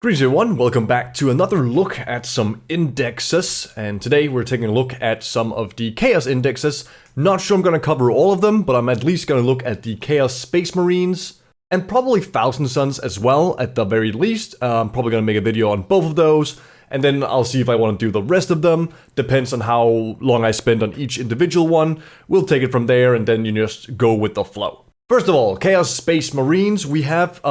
Greetings everyone, welcome back to another look at some indexes, and today we're taking a look at some of the Chaos indexes. Not sure I'm going to cover all of them, but I'm at least going to look at the Chaos Space Marines, and probably Thousand Suns as well, at the very least. I'm probably going to make a video on both of those, and then I'll see if I want to do the rest of them. Depends on how long I spend on each individual one. We'll take it from there, and then you just go with the flow. First of all, Chaos Space Marines. We have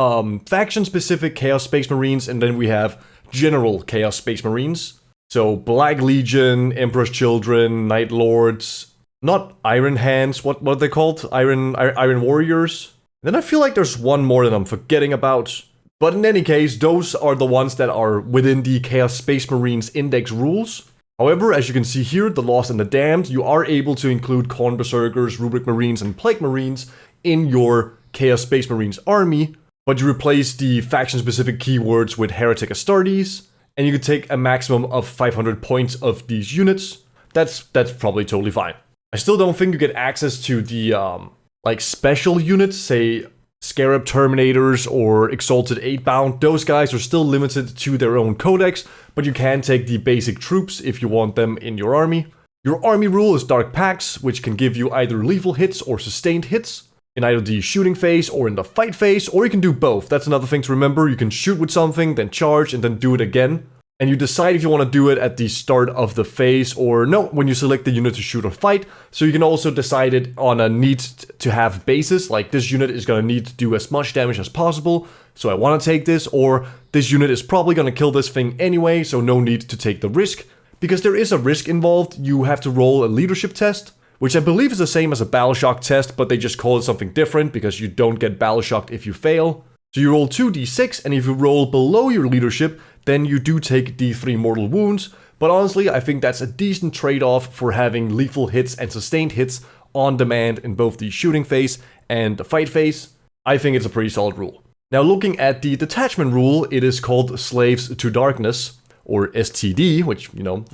faction-specific Chaos Space Marines, and then we have general Chaos Space Marines. So Black Legion, Emperor's Children, Night Lords, not Iron Hands, what are they called? Iron Warriors? Then I feel like there's one more that I'm forgetting about. But in any case, those are the ones that are within the Chaos Space Marines index rules. However, as you can see here, the Lost and the Damned, you are able to include Khorne Berserkers, Rubric Marines, and Plague Marines in your Chaos Space Marines army, but you replace the faction-specific keywords with Heretic Astartes, and you can take a maximum of 500 points of these units. That's probably totally fine. I still don't think you get access to the like special units, say Scarab Terminators or Exalted 8-Bound. Those guys are still limited to their own codex, but you can take the basic troops if you want them in your army. Your army rule is Dark Pacts, which can give you either lethal hits or sustained hits in either the shooting phase or in the fight phase, or you can do both. That's another thing to remember. You can shoot with something, then charge, and then do it again. And you decide if you want to do it at the start of the phase or no, when you select the unit to shoot or fight. So you can also decide it on a need to have basis, like this unit is going to need to do as much damage as possible, so I want to take this, or this unit is probably going to kill this thing anyway, so no need to take the risk. Because there is a risk involved, you have to roll a leadership test, which I believe is the same as a Battle Shock test, but they just call it something different because you don't get Battle Shocked if you fail. So you roll 2d6, and if you roll below your leadership, then you do take d3 mortal wounds. But honestly, I think that's a decent trade-off for having lethal hits and sustained hits on demand in both the shooting phase and the fight phase. I think it's a pretty solid rule. Now looking at the detachment rule, it is called Slaves to Darkness, or STD, which, you know,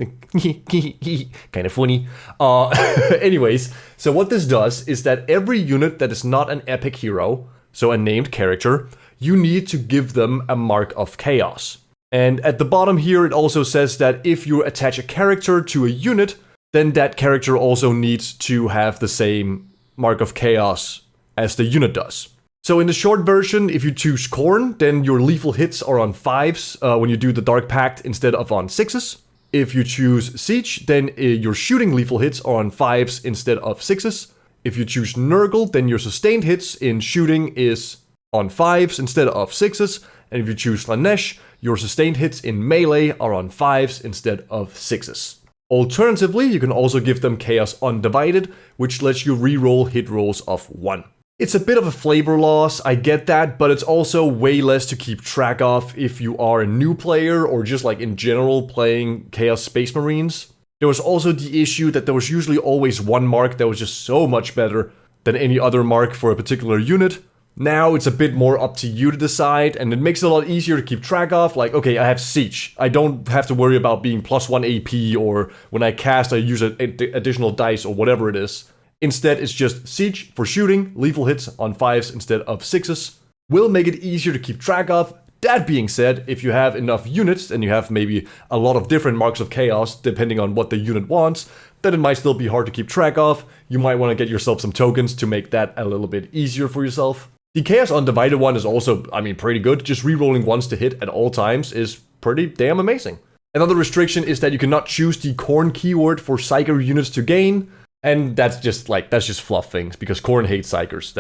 kind of funny. Anyways, so what this does is that every unit that is not an epic hero, so a named character, you need to give them a mark of chaos. And at the bottom here, it also says that if you attach a character to a unit, then that character also needs to have the same mark of chaos as the unit does. So in the short version, if you choose Khorne, then your lethal hits are on 5s when you do the Dark Pact instead of on 6s. If you choose Siege, then your shooting lethal hits are on 5s instead of 6s. If you choose Nurgle, then your sustained hits in shooting is on 5s instead of 6s. And if you choose Slanesh, your sustained hits in melee are on 5s instead of 6s. Alternatively, you can also give them Chaos Undivided, which lets you reroll hit rolls of 1. It's a bit of a flavor loss, I get that, but it's also way less to keep track of if you are a new player or just like in general playing Chaos Space Marines. There was also the issue that there was usually always one mark that was just so much better than any other mark for a particular unit. Now it's a bit more up to you to decide, and it makes it a lot easier to keep track of. Like, okay, I have Siege. I don't have to worry about being +1 AP, or when I cast I use additional dice or whatever it is. Instead, it's just Siege for shooting, lethal hits on 5s instead of 6s. Will make it easier to keep track of. That being said, if you have enough units, and you have maybe a lot of different marks of chaos, depending on what the unit wants, then it might still be hard to keep track of. You might want to get yourself some tokens to make that a little bit easier for yourself. The Chaos Undivided one is also, pretty good. Just rerolling ones to hit at all times is pretty damn amazing. Another restriction is that you cannot choose the Khorne keyword for Psyker units to gain. And that's just fluff things, because Khorne hates Psykers.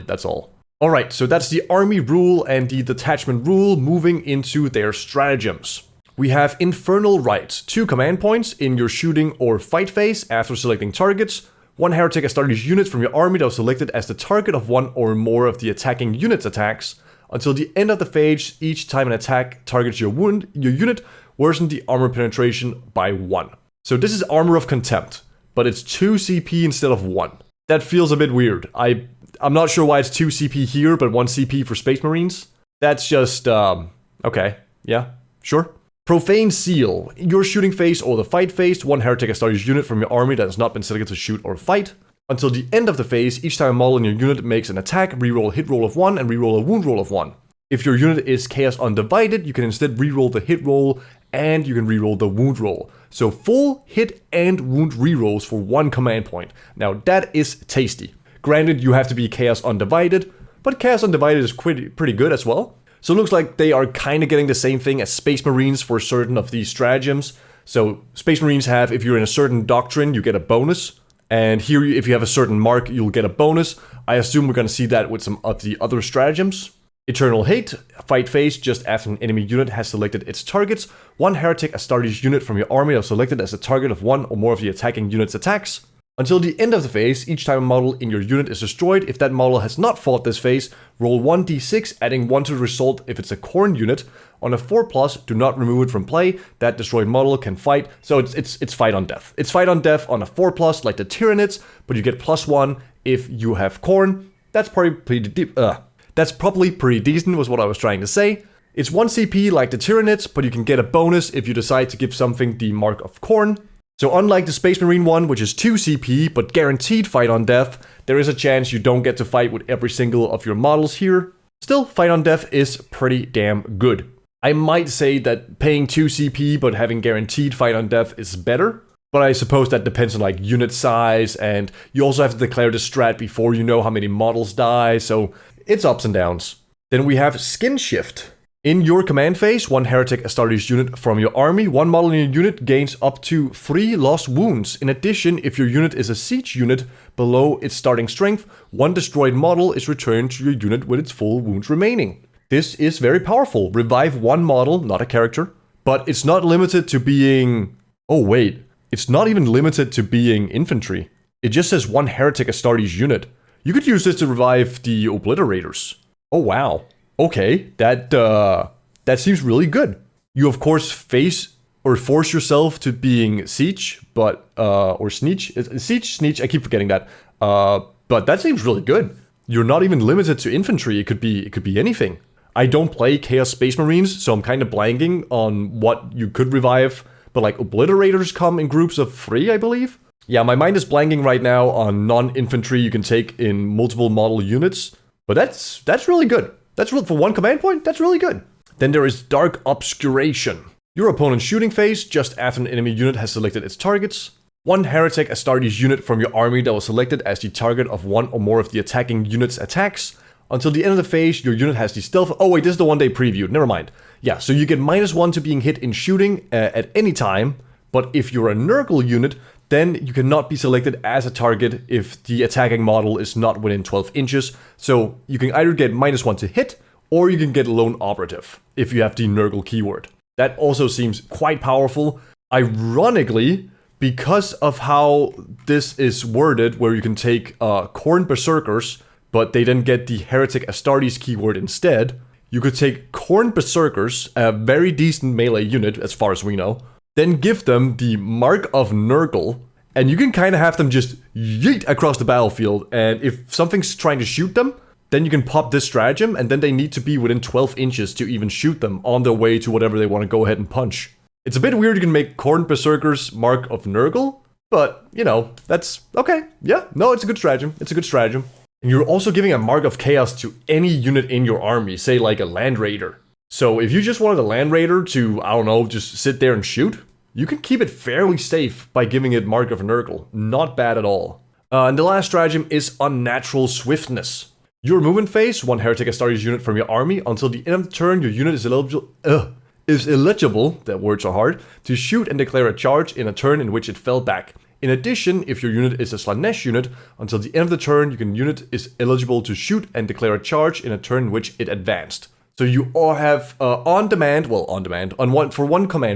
That's all. Alright, so that's the army rule and the detachment rule. Moving into their stratagems. We have Infernal Rite, 2 command points in your shooting or fight phase after selecting targets. 1 Heretic Astartes unit from your army that was selected as the target of one or more of the attacking unit's attacks. Until the end of the phase, each time an attack targets your unit, worsen the armor penetration by 1. So this is Armor of Contempt, but it's 2 CP instead of 1. That feels a bit weird. I'm not sure why it's 2 CP here, but 1 CP for Space Marines. That's just, okay, yeah, sure. Profane Seal. Your shooting phase or the fight phase, 1 Heretic Astartes unit from your army that has not been selected to shoot or fight. Until the end of the phase, each time a model in your unit makes an attack, reroll a hit roll of 1 and reroll a wound roll of 1. If your unit is Chaos Undivided, you can instead reroll the hit roll and you can reroll the wound roll. So full hit and wound rerolls for 1 command point. Now that is tasty. Granted, you have to be Chaos Undivided, but Chaos Undivided is pretty good as well. So it looks like they are kind of getting the same thing as Space Marines for certain of these stratagems. So Space Marines have, if you're in a certain doctrine, you get a bonus. And here, if you have a certain mark, you'll get a bonus. I assume we're going to see that with some of the other stratagems. Eternal Hate, fight phase, just after an enemy unit has selected its targets. 1 Heretic Astartes unit from your army are selected as a target of 1 or more of the attacking unit's attacks. Until the end of the phase, each time a model in your unit is destroyed, if that model has not fought this phase, roll 1d6, adding 1 to the result if it's a Khorne unit. On a 4+, do not remove it from play. That destroyed model can fight, so it's fight on death. It's fight on death on a 4+, like the Tyranids, but you get +1 if you have Khorne. That's probably pretty decent, was what I was trying to say. It's 1 CP like the Tyranids, but you can get a bonus if you decide to give something the mark of Khorne. So unlike the Space Marine one, which is 2 CP, but guaranteed fight on death, there is a chance you don't get to fight with every single of your models here. Still, fight on death is pretty damn good. I might say that paying 2 CP but having guaranteed fight on death is better, but I suppose that depends on like unit size, and you also have to declare the strat before you know how many models die, so it's ups and downs. Then we have Skin Shift. In your command phase, 1 Heretic Astartes unit from your army, 1 model in your unit gains up to 3 lost wounds. In addition, if your unit is a siege unit below its starting strength, 1 destroyed model is returned to your unit with its full wounds remaining. This is very powerful. Revive 1 model, not a character, but it's not limited to being... Oh wait, it's not even limited to being infantry. It just says 1 Heretic Astartes unit. You could use this to revive the Obliterators. Oh wow. Okay, that seems really good. You of course face or force yourself to being siege, but or sneech, siege, I keep forgetting that. But that seems really good. You're not even limited to infantry. It could be anything. I don't play Chaos Space Marines, so I'm kind of blanking on what you could revive. But like Obliterators come in groups of 3, I believe. Yeah, my mind is blanking right now on non-infantry you can take in multiple model units. But that's really good. That's for 1 command point, that's really good. Then there is Dark Obscuration. Your opponent's shooting phase, just after an enemy unit has selected its targets. 1 Heretic Astartes unit from your army that was selected as the target of 1 or more of the attacking unit's attacks. Until the end of the phase, your unit has the stealth... Oh wait, this is the one they previewed, never mind. Yeah, so you get -1 to being hit in shooting at any time. But if you're a Nurgle unit, then you cannot be selected as a target if the attacking model is not within 12 inches. So you can either get -1 to hit, or you can get Lone Operative, if you have the Nurgle keyword. That also seems quite powerful. Ironically, because of how this is worded, where you can take Khorne Berserkers, but they then get the Heretic Astartes keyword instead, you could take Khorne Berserkers, a very decent melee unit, as far as we know, then give them the Mark of Nurgle, and you can kind of have them just yeet across the battlefield, and if something's trying to shoot them, then you can pop this stratagem, and then they need to be within 12 inches to even shoot them on their way to whatever they want to go ahead and punch. It's a bit weird you can make Khorne Berserkers Mark of Nurgle, but, you know, that's okay. Yeah, no, it's a good stratagem. It's a good stratagem. And you're also giving a Mark of Chaos to any unit in your army, say like a Land Raider. So if you just wanted a Land Raider to, I don't know, just sit there and shoot, you can keep it fairly safe by giving it Mark of Nurgle. Not bad at all. And the last stratagem is Unnatural Swiftness. Your movement phase, 1 Heretic Astartes unit from your army. Until the end of the turn, your unit is eligible, that words are hard, to shoot and declare a charge in a turn in which it fell back. In addition, if your unit is a Slanesh unit, until the end of the turn, your unit is eligible to shoot and declare a charge in a turn in which it advanced. So you all have for 1 command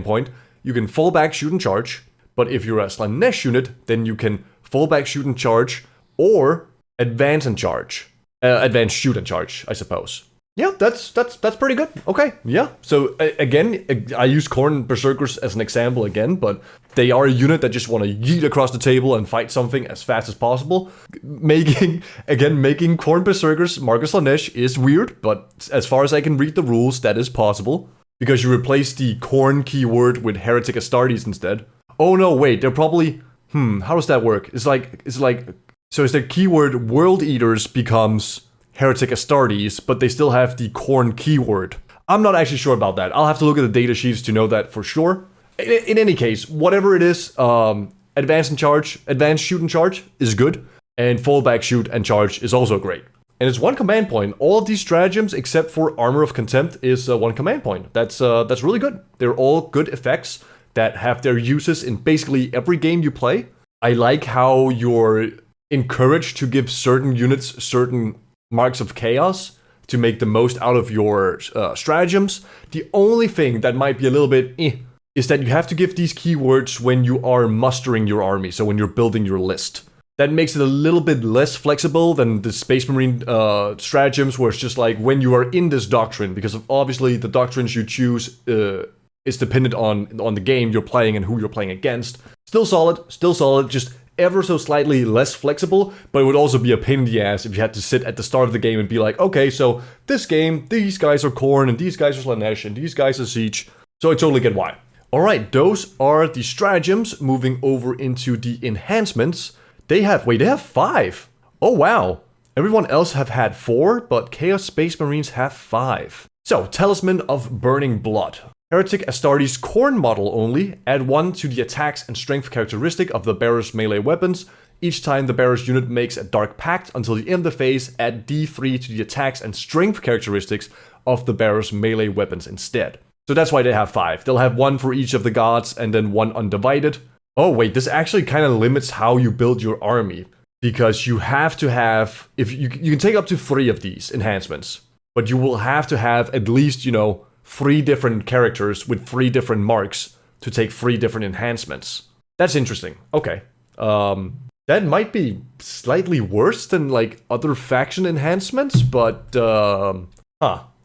point, you can fall back, shoot and charge. But if you're a Slanesh unit, then you can fall back, shoot and charge, or advance and charge. Advance, shoot and charge, I suppose. Yeah, that's pretty good. Okay, yeah. So again, I use Khorne Berserkers as an example again, but they are a unit that just want to yeet across the table and fight something as fast as possible. Making Khorne Berserkers Marcus Slanesh is weird, but as far as I can read the rules, that is possible. Because you replace the Khorne keyword with Heretic Astartes instead. Oh no, wait, they're probably... how does that work? It's like... So is the keyword World Eaters becomes Heretic Astartes, but they still have the Khorne keyword. I'm not actually sure about that. I'll have to look at the datasheets to know that for sure. In any case, whatever it is, advanced shoot and charge is good, and fallback shoot and charge is also great. And it's one command point. All of these stratagems, except for Armor of Contempt, is one command point. That's really good. They're all good effects that have their uses in basically every game you play. I like how you're encouraged to give certain units certain marks of chaos to make the most out of your stratagems. The only thing that might be a little bit is that you have to give these keywords when you are mustering your army, so when you're building your list. That makes it a little bit less flexible than the Space Marine stratagems, where it's just like when you are in this doctrine, because obviously the doctrines you choose is dependent on the game you're playing and who you're playing against. Still solid, just ever so slightly less flexible, but it would also be a pain in the ass if you had to sit at the start of the game and be like, okay, so this game, these guys are Khorne, and these guys are Slaanesh, and these guys are Siege. So I totally get why. Alright, those are the stratagems. Moving over into the enhancements. They have 5. Oh wow. Everyone else have had 4, but Chaos Space Marines have 5. So, Talisman of Burning Blood. Heretic Astartes Khorne model only. Add 1 to the attacks and strength characteristic of the bearer's melee weapons. Each time the bearer's unit makes a Dark Pact until the end of the phase, add D3 to the attacks and strength characteristics of the bearer's melee weapons instead. So that's why they have 5. They'll have 1 for each of the gods and then 1 undivided. Oh wait, this actually kind of limits how you build your army, because you have to have, if you can take up to 3 of these enhancements, but you will have to have at least, 3 different characters with 3 different marks to take 3 different enhancements. That's interesting. Okay. That might be slightly worse than like other faction enhancements, but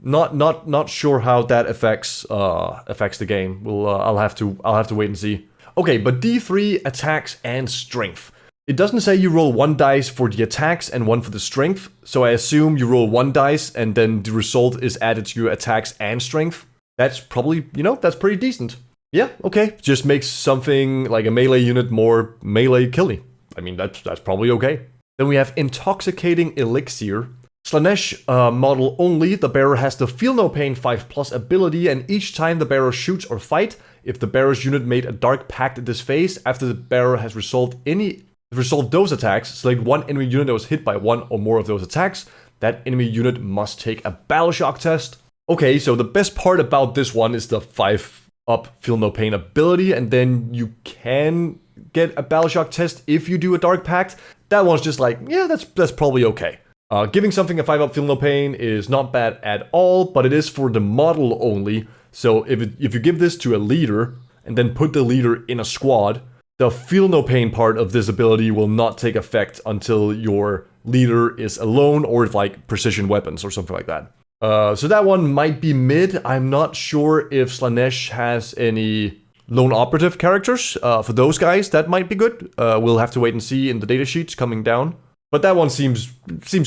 not sure how that affects the game. I'll have to wait and see. Okay, but D3 attacks and strength. It doesn't say you roll 1 dice for the attacks and 1 for the strength, so I assume you roll 1 dice and then the result is added to your attacks and strength. That's probably, that's pretty decent. Yeah, okay, just makes something like a melee unit more melee killy. I mean, that's probably okay. Then we have Intoxicating Elixir. Slaanesh model only, the bearer has the Feel No Pain 5+ ability, and each time the bearer shoots or fight, if the bearer's unit made a Dark Pact at this phase, after the bearer has resolved those attacks, select one enemy unit that was hit by 1 or more of those attacks. That enemy unit must take a Battle Shock test. Okay, so the best part about this one is the 5+ Feel No Pain ability, and then you can get a Battle Shock test if you do a Dark Pact. That one's just like, yeah, that's probably okay. Giving something a 5+ Feel No Pain is not bad at all, but it is for the model only. So if you give this to a leader and then put the leader in a squad, the Feel No Pain part of this ability will not take effect until your leader is alone or with like precision weapons or something like that. So that one might be mid. I'm not sure if Slaanesh has any lone operative characters. For those guys, that might be good. We'll have to wait and see in the datasheets coming down. But that one seems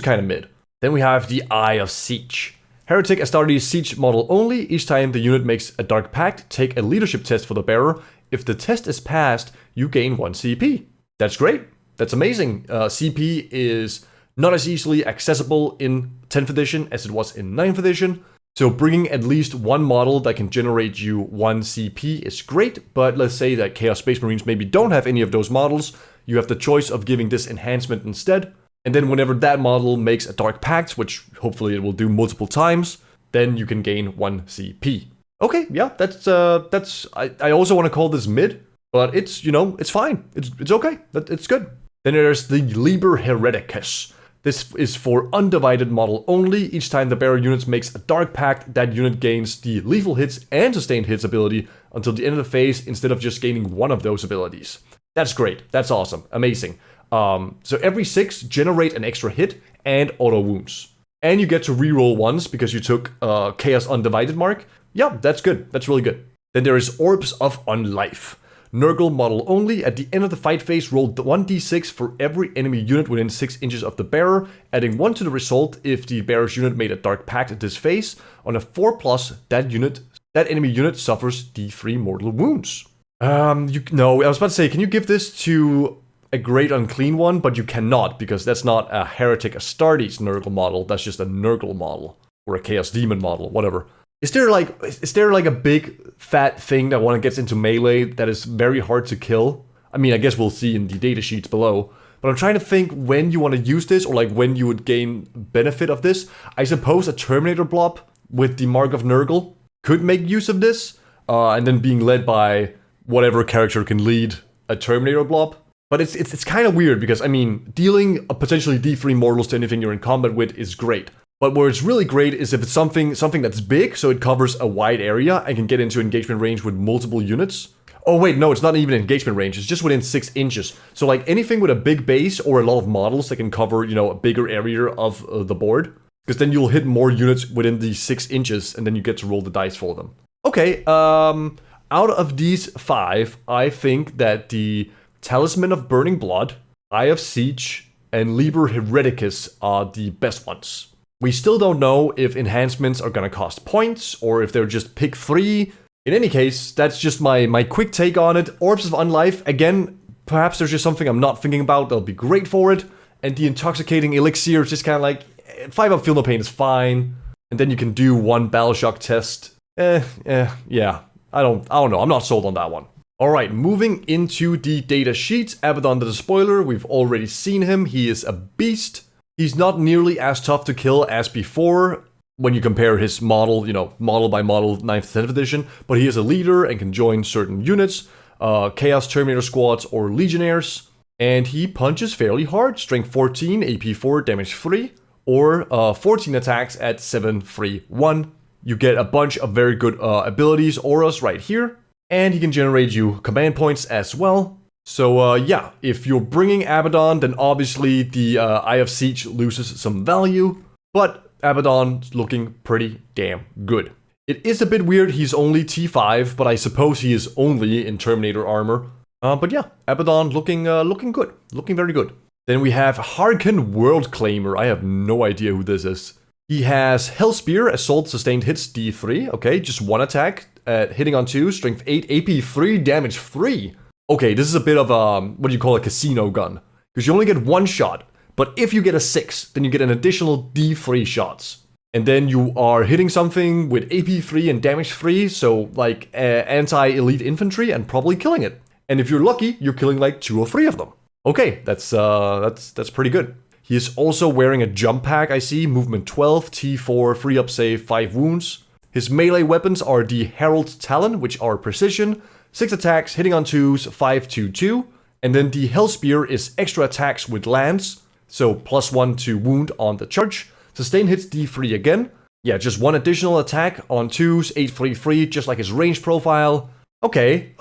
kind of mid. Then we have the Eye of Siege. Heretic Astartes Siege model only. Each time the unit makes a Dark Pact, take a leadership test for the bearer. If the test is passed, you gain 1 CP. That's great. That's amazing. CP is not as easily accessible in 10th edition as it was in 9th edition. So bringing at least 1 model that can generate you 1 CP is great, but let's say that Chaos Space Marines maybe don't have any of those models. You have the choice of giving this enhancement instead, and then whenever that model makes a Dark Pact, which hopefully it will do multiple times, then you can gain 1 CP. Okay, yeah, I also want to call this mid, but it's, it's fine. It's okay. It's good. Then there's the Liber Hereticus. This is for undivided model only. Each time the bearer unit makes a Dark Pact, that unit gains the lethal hits and sustained hits ability until the end of the phase instead of just gaining 1 of those abilities. That's great. That's awesome. Amazing. So every 6, generate an extra hit and auto wounds. And you get to reroll once because you took Chaos Undivided mark. Yeah, that's good. That's really good. Then there is Orbs of Unlife. Nurgle model only. At the end of the fight phase, roll 1d6 for every enemy unit within 6 inches of the bearer, adding 1 to the result if the bearer's unit made a Dark Pact at this phase. On a 4+, that enemy unit suffers d3 mortal wounds. I was about to say, can you give this to a great unclean one, but you cannot, because that's not a Heretic Astartes Nurgle model, that's just a Nurgle model. Or a Chaos Demon model, whatever. Is there like a big fat thing that one gets into melee that is very hard to kill? I mean, I guess we'll see in the datasheets below. But I'm trying to think when you want to use this, or like when you would gain benefit of this. I suppose a Terminator blob with the Mark of Nurgle could make use of this, and then being led by whatever character can lead a Terminator blob. But it's kind of weird because, I mean, dealing a potentially D3 mortals to anything you're in combat with is great. But where it's really great is if it's something that's big, so it covers a wide area and can get into engagement range with multiple units. Oh wait, no, it's not even engagement range, it's just within 6 inches. So like anything with a big base or a lot of models that can cover, you know, a bigger area of the board. Because then you'll hit more units within the 6 inches and then you get to roll the dice for them. Okay, out of these 5, I think that the Talisman of Burning Blood, Eye of Siege, and Liber Hereticus are the best ones. We still don't know if enhancements are gonna cost points, or if they're just pick 3. In any case, that's just my quick take on it. Orbs of Unlife, again, perhaps there's just something I'm not thinking about that'll be great for it. And the Intoxicating Elixir is just kind of like, 5 up Feel No Pain is fine. And then you can do 1 Battle Shock test. Yeah. I don't know, I'm not sold on that one. Alright, moving into the data sheets. Abaddon the Despoiler, we've already seen him, he is a beast. He's not nearly as tough to kill as before when you compare his model, you know, model by model 9th to 10th edition, but he is a leader and can join certain units, Chaos Terminator squads or Legionnaires, and he punches fairly hard, strength 14, AP 4, damage 3, or 14 attacks at 7, 3, 1. You get a bunch of very good abilities, auras right here, and he can generate you command points as well. So yeah, if you're bringing Abaddon, then obviously the Eye of Siege loses some value, but Abaddon's looking pretty damn good. It is a bit weird he's only T5, but I suppose he is only in Terminator armor. But yeah, Abaddon looking good, looking very good. Then we have Harken World Claimer. I have no idea who this is. He has Hellspear, Assault, Sustained Hits, D3. Okay, just 1 attack, hitting on 2, Strength 8, AP 3, Damage 3. Okay, this is a bit of a, what do you call a casino gun? Because you only get 1 shot, but if you get a 6, then you get an additional D3 shots. And then you are hitting something with AP 3 and damage 3, so like anti-elite infantry, and probably killing it. And if you're lucky, you're killing like 2 or 3 of them. Okay, that's pretty good. He is also wearing a jump pack, I see, movement 12, T4, free up save, 5 wounds. His melee weapons are the Herald's Talon, which are precision, 6 attacks, hitting on 2s, 5, 2, 2. And then the Hellspear is extra attacks with lance, so +1 to wound on the charge. Sustain hits D3 again. Yeah, just 1 additional attack on 2s, 8, 3, 3, just like his range profile. Okay,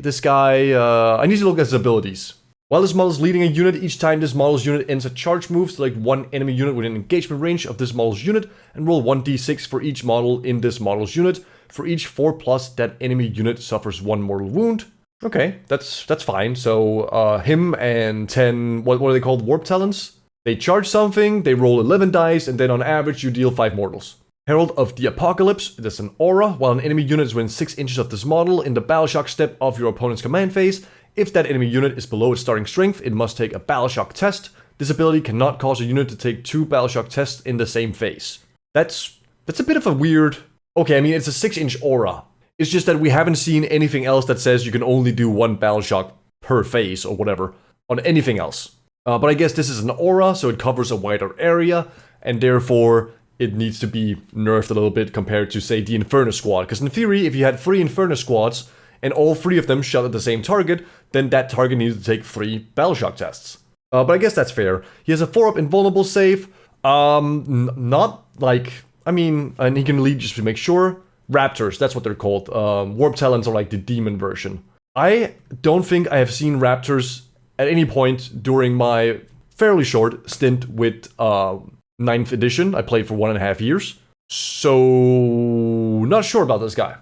this guy, I need to look at his abilities. While this model is leading a unit, each time this model's unit ends a charge move, select 1 enemy unit within engagement range of this model's unit, and roll 1d6 for each model in this model's unit. For each 4+, that enemy unit suffers 1 mortal wound. Okay, that's fine. So him and 10, what are they called? Warp Talons? They charge something, they roll 11 dice, and then on average you deal 5 mortals. Herald of the Apocalypse, that's an aura. While an enemy unit is within 6 inches of this model in the Battle Shock step of your opponent's command phase, if that enemy unit is below its starting strength, it must take a Battle Shock test. This ability cannot cause a unit to take 2 Battle Shock tests in the same phase. That's a bit of a weird... Okay, I mean, it's a 6-inch aura. It's just that we haven't seen anything else that says you can only do 1 Battle Shock per phase or whatever on anything else. But I guess this is an aura, so it covers a wider area, and therefore it needs to be nerfed a little bit compared to, say, the Inferno Squad. Because in theory, if you had 3 Inferno Squads, and all 3 of them shot at the same target, then that target needs to take 3 Battle Shock tests. But I guess that's fair. He has a 4-up invulnerable save. Not like... I mean, and he can lead just to make sure. Raptors, that's what they're called. Warp Talons are like the demon version. I don't think I have seen Raptors at any point during my fairly short stint with 9th edition. I played for 1.5 years. So, not sure about this guy.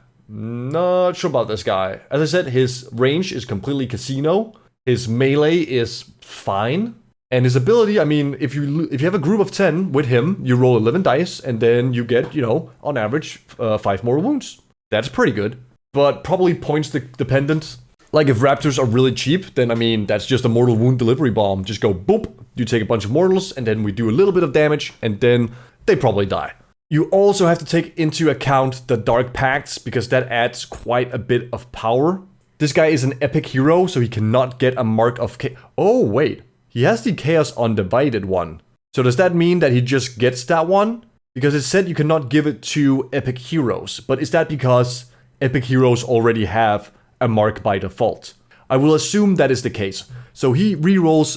As I said, his range is completely casino. His melee is fine. And his ability, I mean, if you have a group of 10 with him, you roll 11 dice, and then you get, on average, 5 more wounds. That's pretty good. But probably points dependent. Like if raptors are really cheap, then I mean, that's just a mortal wound delivery bomb. Just go boop, you take a bunch of mortals, and then we do a little bit of damage, and then they probably die. You also have to take into account the Dark Pacts, because that adds quite a bit of power. This guy is an epic hero, so he cannot get a mark of Oh, wait. He has the Chaos Undivided one. So does that mean that he just gets that one? Because it said you cannot give it to epic heroes. But is that because epic heroes already have a mark by default? I will assume that is the case. So he rerolls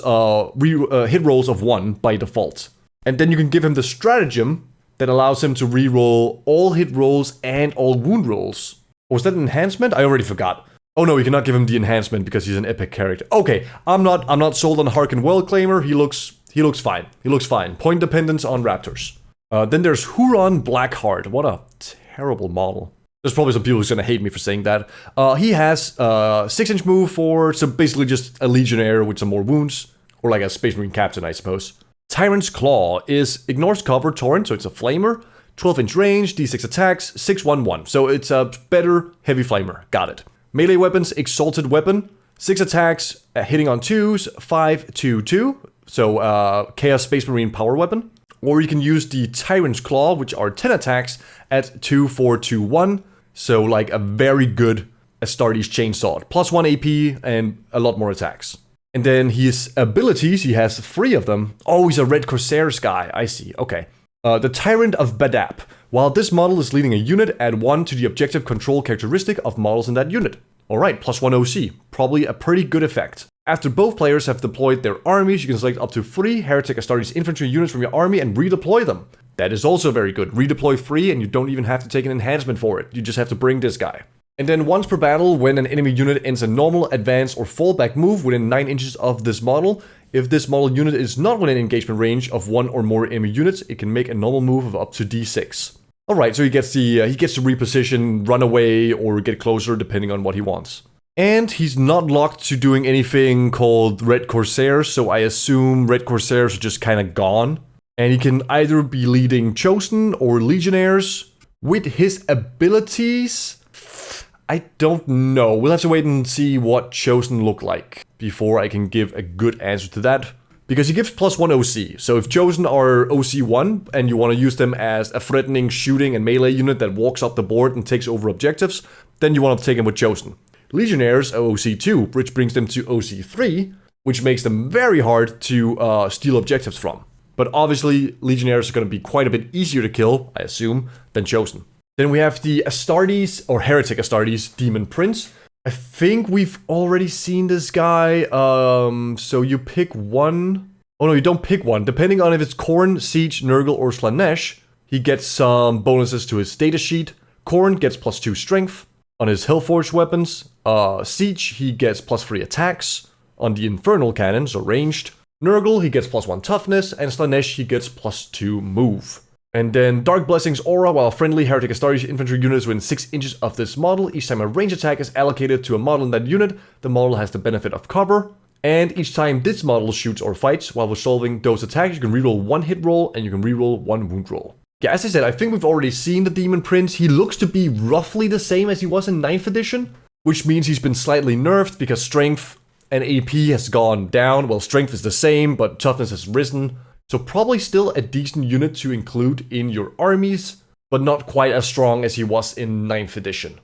hit rolls of 1 by default. And then you can give him the stratagem that allows him to reroll all hit rolls and all wound rolls. Or was that an enhancement? I already forgot. Oh no, you cannot give him the enhancement because he's an epic character. Okay, I'm not sold on Harken Well-Claimer. He looks fine. He looks fine. Point dependence on raptors. Then there's Huron Blackheart. What a terrible model. There's probably some people who's gonna hate me for saying that. He has 6-inch move for, so basically just a legionnaire with some more wounds. Or like a Space Marine captain, I suppose. Tyrant's Claw ignores cover torrent, so it's a flamer. 12-inch range, d6 attacks, 6-1-1. So it's a better heavy flamer. Got it. Melee weapons, Exalted Weapon, 6 attacks, hitting on 2s, 5-2-2. So Chaos Space Marine power weapon. Or you can use the Tyrant's Claw, which are 10 attacks at 2-4-2-1. So like a very good Astartes Chainsaw. Plus 1 AP and a lot more attacks. And then his abilities, he has 3 of them. Oh, he's a Red Corsairs guy. I see. Okay. The Tyrant of Badab. While this model is leading a unit, add 1 to the objective control characteristic of models in that unit. Alright, plus 1 OC. Probably a pretty good effect. After both players have deployed their armies, you can select up to 3 Heretic Astartes infantry units from your army and redeploy them. That is also very good. Redeploy 3 and you don't even have to take an enhancement for it. You just have to bring this guy. And then once per battle, when an enemy unit ends a normal, advance, or fallback move within 9 inches of this model, if this model unit is not within engagement range of 1 or more enemy units, it can make a normal move of up to d6. Alright, so he gets to reposition, run away, or get closer depending on what he wants. And he's not locked to doing anything called Red Corsairs, so I assume Red Corsairs are just kind of gone. And he can either be leading Chosen or Legionnaires. With his abilities, I don't know. We'll have to wait and see what Chosen look like before I can give a good answer to that. Because he gives plus 1 OC. So if Chosen are OC 1 and you want to use them as a threatening shooting and melee unit that walks up the board and takes over objectives, then you want to take him with Chosen. Legionnaires are OC 2, which brings them to OC 3, which makes them very hard to steal objectives from. But obviously, Legionnaires are going to be quite a bit easier to kill, I assume, than Chosen. Then we have the Astartes, or Heretic Astartes, Demon Prince. I think we've already seen this guy, so you pick one. Oh no, you don't pick one. Depending on if it's Khorne, Siege, Nurgle, or Slanesh, he gets some bonuses to his data sheet. Khorne gets plus 2 strength on his Hellforge weapons. Siege, he gets plus 3 attacks on the Infernal Cannon, so ranged. Nurgle, he gets plus 1 toughness, and Slanesh, he gets plus 2 move. And then Dark Blessing's Aura, while friendly Heretic Astartes infantry unit is within 6 inches of this model, each time a range attack is allocated to a model in that unit, the model has the benefit of cover. And each time this model shoots or fights while resolving those attacks, you can reroll 1 hit roll and you can reroll 1 wound roll. Yeah, as I said, I think we've already seen the Demon Prince. He looks to be roughly the same as he was in 9th edition, which means he's been slightly nerfed because strength and AP has gone down. Well, strength is the same, but toughness has risen. So probably still a decent unit to include in your armies, but not quite as strong as he was in 9th edition.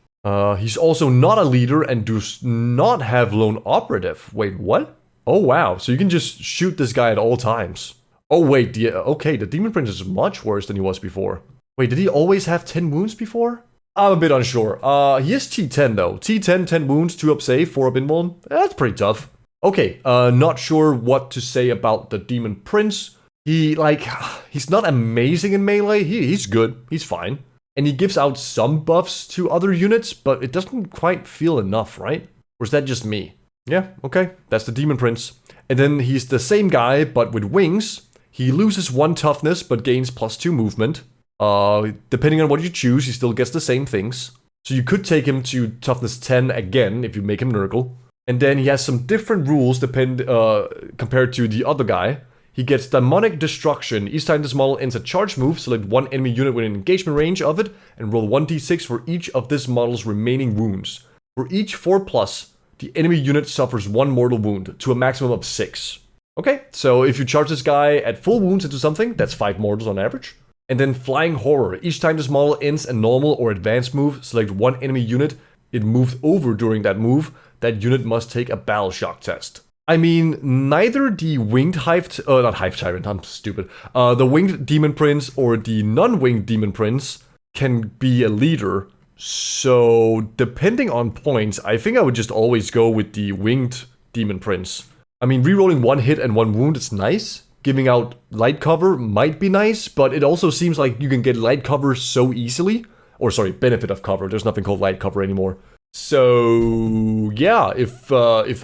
He's also not a leader and does not have lone operative. Wait, what? Oh wow, so you can just shoot this guy at all times. Oh wait, okay, the Demon Prince is much worse than he was before. Wait, did he always have 10 wounds before? I'm a bit unsure. He is T10 though. T10, 10 wounds, 2 up save, 4 up invuln. That's pretty tough. Okay, not sure what to say about the Demon Prince. He's not amazing in melee. He's good. He's fine. And he gives out some buffs to other units, but it doesn't quite feel enough, right? Or is that just me? Yeah, okay. That's the Demon Prince. And then he's the same guy, but with wings. He loses 1 toughness, but gains plus 2 movement. Depending on what you choose, he still gets the same things. So you could take him to toughness 10 again if you make him Nurgle. And then he has some different rules compared to the other guy. He gets Demonic Destruction. Each time this model ends a charge move, select 1 enemy unit within engagement range of it, and roll 1d6 for each of this model's remaining wounds. For each 4+, the enemy unit suffers 1 mortal wound to a maximum of 6. Okay, so if you charge this guy at full wounds into something, that's 5 mortals on average. And then Flying Horror. Each time this model ends a normal or advanced move, select one enemy unit it moved over during that move. That unit must take a battle shock test. I mean, neither the winged not Hive Tyrant, I'm stupid. The winged Demon Prince or the non-winged Demon Prince can be a leader. So, depending on points, I think I would just always go with the winged Demon Prince. I mean, rerolling 1 hit and 1 wound is nice. Giving out light cover might be nice, but it also seems like you can get light cover so easily. Or sorry, benefit of cover. There's nothing called light cover anymore. So, yeah, if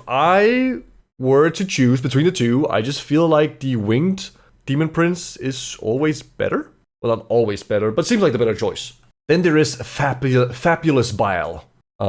I were to choose between the two, I just feel like the winged Demon Prince is always better. Well, not always better, but seems like the better choice. Then there is Fabulous Bile.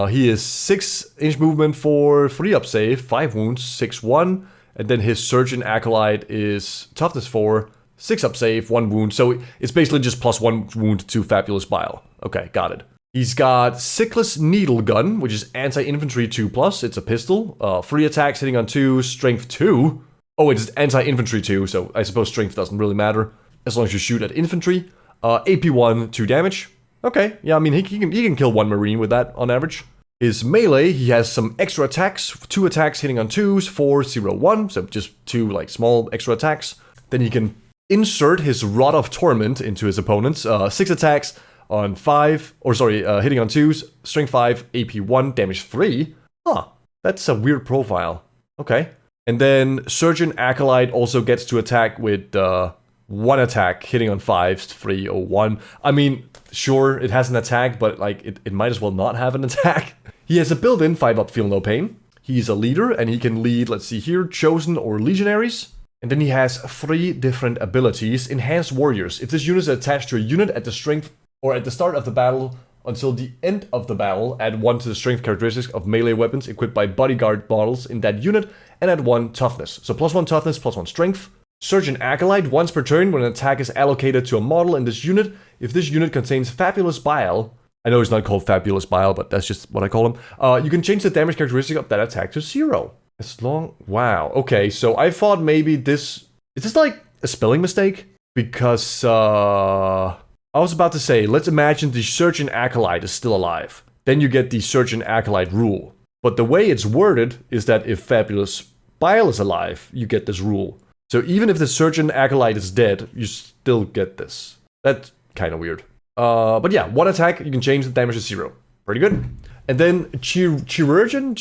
He is 6-inch movement for 3 up save, 5 wounds, 6-1. And then his Surgeon Acolyte is toughness 4, 6 up save, 1 wound. So it's basically just plus 1 wound to Fabulous Bile. Okay, got it. He's got Sickless Needle Gun, which is anti-infantry 2+. It's a pistol. 3 attacks hitting on 2, strength 2. Oh, it's anti-infantry 2, so I suppose strength doesn't really matter. As long as you shoot at infantry. AP 1, 2 damage. Okay, yeah, I mean, he can kill 1 marine with that on average. His melee, he has some extra attacks. 2 attacks hitting on 2s, 4, 0, 1. So just 2 like small extra attacks. Then he can insert his Rod of Torment into his opponents. 6 attacks on 5, hitting on 2s, strength 5, AP 1, damage 3. Huh, that's a weird profile. Okay. And then Surgeon Acolyte also gets to attack with 1 attack, hitting on 5s, 3, 0, 1. I mean, sure, it has an attack, but like it might as well not have an attack. He has a built-in 5-up Feel No Pain. He's a leader, and he can lead, let's see here, Chosen or Legionaries. And then he has 3 different abilities. Enhanced Warriors. If this unit is attached to a unit at the strength or at the start of the battle until the end of the battle, add 1 to the strength characteristics of melee weapons equipped by bodyguard models in that unit, and add 1 toughness. So plus 1 toughness, plus 1 strength. Surgeon Acolyte, once per turn when an attack is allocated to a model in this unit, if this unit contains Fabulous Bile, I know it's not called Fabulous Bile, but that's just what I call him, you can change the damage characteristic of that attack to 0. Wow, okay, so I thought maybe is this like a spelling mistake? Because, I was about to say, let's imagine the Surgeon Acolyte is still alive. Then you get the Surgeon Acolyte rule. But the way it's worded is that if Fabulous Bile is alive, you get this rule. So even if the Surgeon Acolyte is dead, you still get this. That's kind of weird. But yeah, 1 attack, you can change the damage to 0. Pretty good. And then Chirurgeon?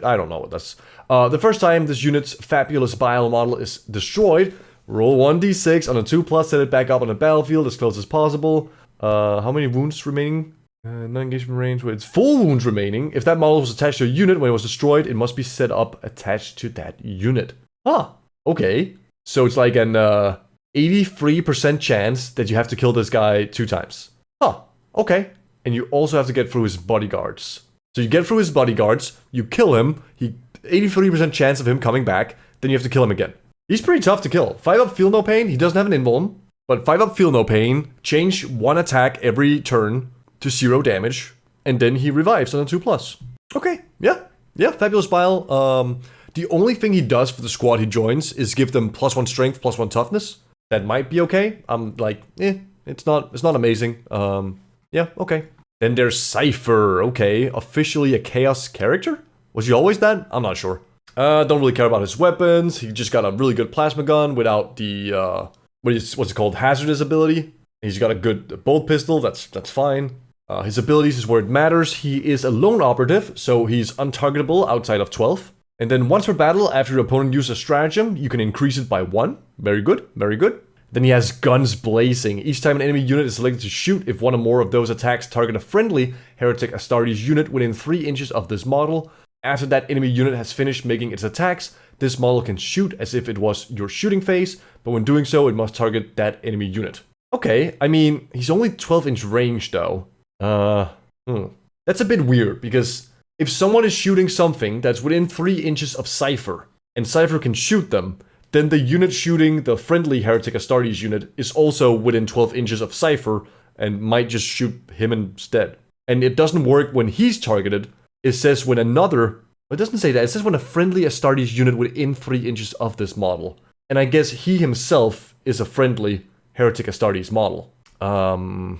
I don't know what that's. The first time this unit's Fabulous Bile model is destroyed, roll 1d6 on a 2+, set it back up on the battlefield as close as possible. How many wounds remaining? Non-engagement range, it's full wounds remaining. If that model was attached to a unit when it was destroyed, it must be set up attached to that unit. Huh, okay. So it's like an 83% chance that you have to kill this guy 2 times. Huh, okay. And you also have to get through his bodyguards. So you get through his bodyguards, you kill him, 83% chance of him coming back, then you have to kill him again. He's pretty tough to kill. 5-up Feel No Pain, he doesn't have an invuln, but 5-up Feel No Pain, change 1 attack every turn to 0 damage, and then he revives on a 2+. Okay, yeah, Fabulous Bile. The only thing he does for the squad he joins is give them +1 strength, +1 toughness. That might be okay. I'm like, it's not amazing. Yeah, okay. Then there's Cypher. Okay, officially a chaos character? Was he always that? I'm not sure. Don't really care about his weapons. He just got a really good plasma gun without the what's it called? Hazardous ability. He's got a good bolt pistol. That's fine. His abilities is where it matters. He is a lone operative, so he's untargetable outside of 12. And then once per battle, after your opponent uses a stratagem, you can increase it by 1. Very good, very good. Then he has Guns Blazing. Each time an enemy unit is selected to shoot, if 1 or more of those attacks target a friendly Heretic Astartes unit within 3 inches of this model, after that enemy unit has finished making its attacks, this model can shoot as if it was your shooting phase, but when doing so, it must target that enemy unit. Okay, I mean, he's only 12-inch range though. That's a bit weird, because if someone is shooting something that's within 3 inches of Cypher, and Cypher can shoot them, then the unit shooting the friendly Heretic Astartes unit is also within 12 inches of Cypher, and might just shoot him instead. And it doesn't work when he's targeted, it says when another... It doesn't say that. It says when a friendly Astartes unit within 3 inches of this model. And I guess he himself is a friendly Heretic Astartes model. Not